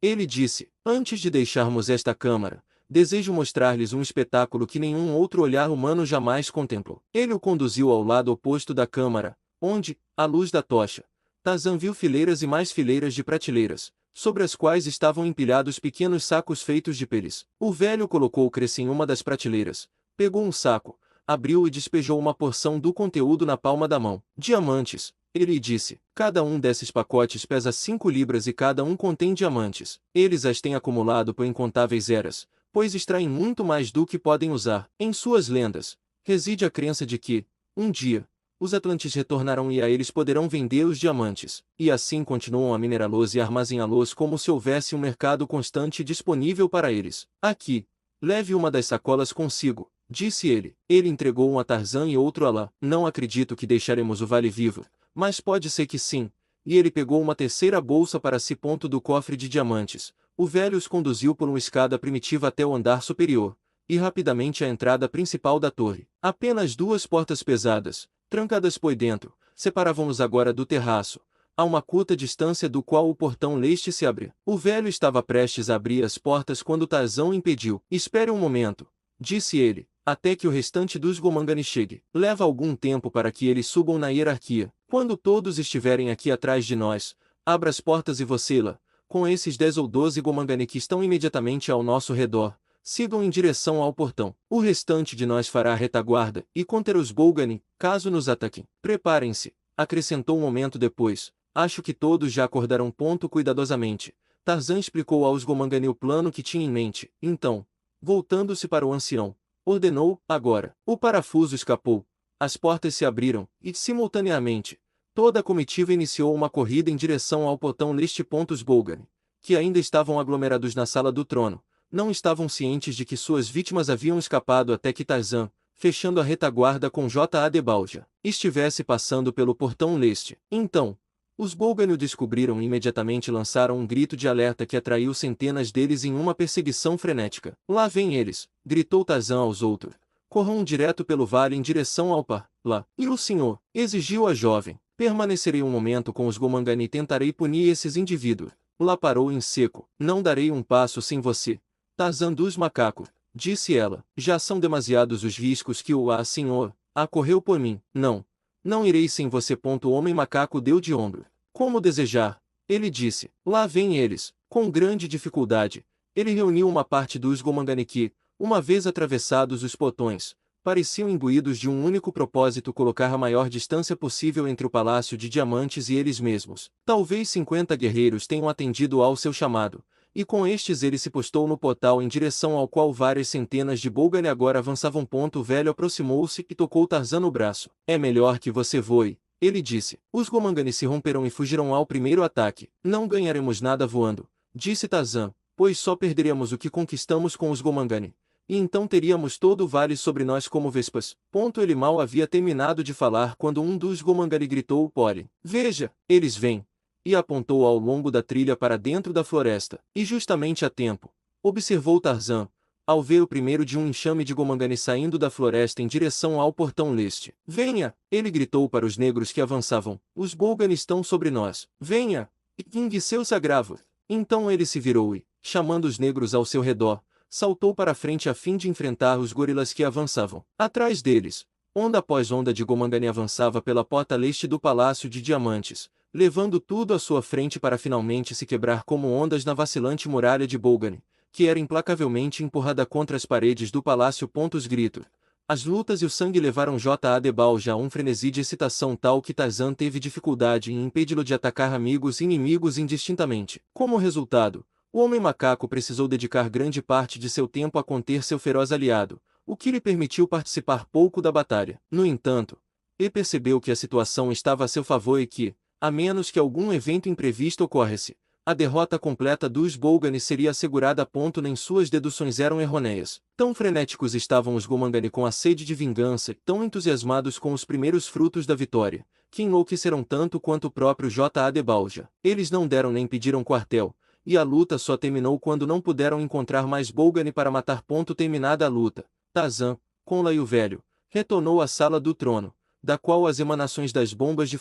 ele disse, antes de deixarmos esta câmara, desejo mostrar-lhes um espetáculo que nenhum outro olhar humano jamais contemplou. Ele o conduziu ao lado oposto da câmara, onde, à luz da tocha, Tarzan viu fileiras e mais fileiras de prateleiras, sobre as quais estavam empilhados pequenos sacos feitos de peles. O velho colocou o Cresce em uma das prateleiras, pegou um saco, abriu e despejou uma porção do conteúdo na palma da mão. Diamantes, ele disse. Cada um desses pacotes pesa 5 libras e cada um contém diamantes. Eles as têm acumulado por incontáveis eras, pois extraem muito mais do que podem usar. Em suas lendas, reside a crença de que, um dia, os Atlantes retornarão e a eles poderão vender os diamantes, e assim continuam a minerá-los e armazená-los como se houvesse um mercado constante disponível para eles. Aqui, leve uma das sacolas consigo, disse ele. Ele entregou um a Tarzan e outro a Lá. Não acredito que deixaremos o vale vivo, mas pode ser que sim. E ele pegou uma terceira bolsa para si. Do cofre de diamantes. O velho os conduziu por uma escada primitiva até o andar superior, e rapidamente à entrada principal da torre. Apenas 2 portas pesadas, trancadas por dentro, separavam-nos agora do terraço, a uma curta distância do qual o portão leste se abre. O velho estava prestes a abrir as portas quando Tarzan o impediu. Espere um momento, disse ele, até que o restante dos Gomangani chegue. Leva algum tempo para que eles subam na hierarquia. Quando todos estiverem aqui atrás de nós, abra as portas e você lá, com esses 10 ou 12 Gomangani que estão imediatamente ao nosso redor, sigam em direção ao portão. O restante de nós fará a retaguarda e conter os Bolgani, caso nos ataquem. Preparem-se, acrescentou um momento depois. Acho que todos já acordaram. Cuidadosamente, Tarzan explicou aos Gomangani o plano que tinha em mente. Então, voltando-se para o ancião, ordenou: agora. O parafuso escapou, as portas se abriram, e, simultaneamente, toda a comitiva iniciou uma corrida em direção ao portão leste. Os Bolgani, que ainda estavam aglomerados na sala do trono, não estavam cientes de que suas vítimas haviam escapado até que Tarzan, fechando a retaguarda com J.A. Balja, estivesse passando pelo portão leste. Então, os Bolgani o descobriram e imediatamente lançaram um grito de alerta que atraiu centenas deles em uma perseguição frenética. Lá vêm eles, gritou Tarzan aos outros. Corram direto pelo vale em direção ao par. Lá. E o senhor? Exigiu a jovem. Permanecerei um momento com os Gomangani e tentarei punir esses indivíduos. Lá parou em seco. Não darei um passo sem você, Tarzan dos macacos, disse ela. Já são demasiados os riscos que senhor, correu por mim. Não. Não irei sem você. O homem macaco deu de ombro. Como desejar, ele disse. Lá vêm eles. Com grande dificuldade, ele reuniu uma parte dos Gomangani que, uma vez atravessados os portões, pareciam imbuídos de um único propósito: colocar a maior distância possível entre o Palácio de Diamantes e eles mesmos. Talvez 50 guerreiros tenham atendido ao seu chamado, e com estes ele se postou no portal em direção ao qual várias centenas de Bolgani agora avançavam. O velho aproximou-se e tocou Tarzan no braço. É melhor que você voe, ele disse. Os Gomangani se romperão e fugirão ao primeiro ataque. Não ganharemos nada voando, disse Tarzan, pois só perderíamos o que conquistamos com os Gomangani, e então teríamos todo o vale sobre nós como vespas. Ele mal havia terminado de falar quando um dos Gomangani gritou: Pole. Veja, eles vêm. E apontou ao longo da trilha para dentro da floresta. E justamente a tempo, observou Tarzan, ao ver o primeiro de um enxame de Gomangani saindo da floresta em direção ao portão leste. Venha! Ele gritou para os negros que avançavam. Os Bolgani estão sobre nós. Venha! E vingue seus agravos. Então ele se virou e, chamando os negros ao seu redor, saltou para a frente a fim de enfrentar os gorilas que avançavam. Atrás deles, onda após onda de Gomangani avançava pela porta leste do Palácio de Diamantes, levando tudo à sua frente para finalmente se quebrar como ondas na vacilante muralha de Bolgani, que era implacavelmente empurrada contra as paredes do palácio. Os gritos, as lutas e o sangue levaram J.A. Balja a um frenesi de excitação tal que Tarzan teve dificuldade em impedi-lo de atacar amigos e inimigos indistintamente. Como resultado, O Homem-Macaco precisou dedicar grande parte de seu tempo a conter seu feroz aliado, o que lhe permitiu participar pouco da batalha. No entanto, ele percebeu que a situação estava a seu favor e que, a menos que algum evento imprevisto ocorresse, a derrota completa dos Bolgani seria assegurada. Nem suas deduções eram errôneas. Tão frenéticos estavam os Gomangani com a sede de vingança, tão entusiasmados com os primeiros frutos da vitória, que enlouqueceram tanto quanto o próprio J.A. de Balja. Eles não deram nem pediram quartel, e a luta só terminou quando não puderam encontrar mais Bolgani para matar. Terminada a luta, Tarzan, Conla e o Velho, retornou à sala do trono, da qual as emanações das bombas de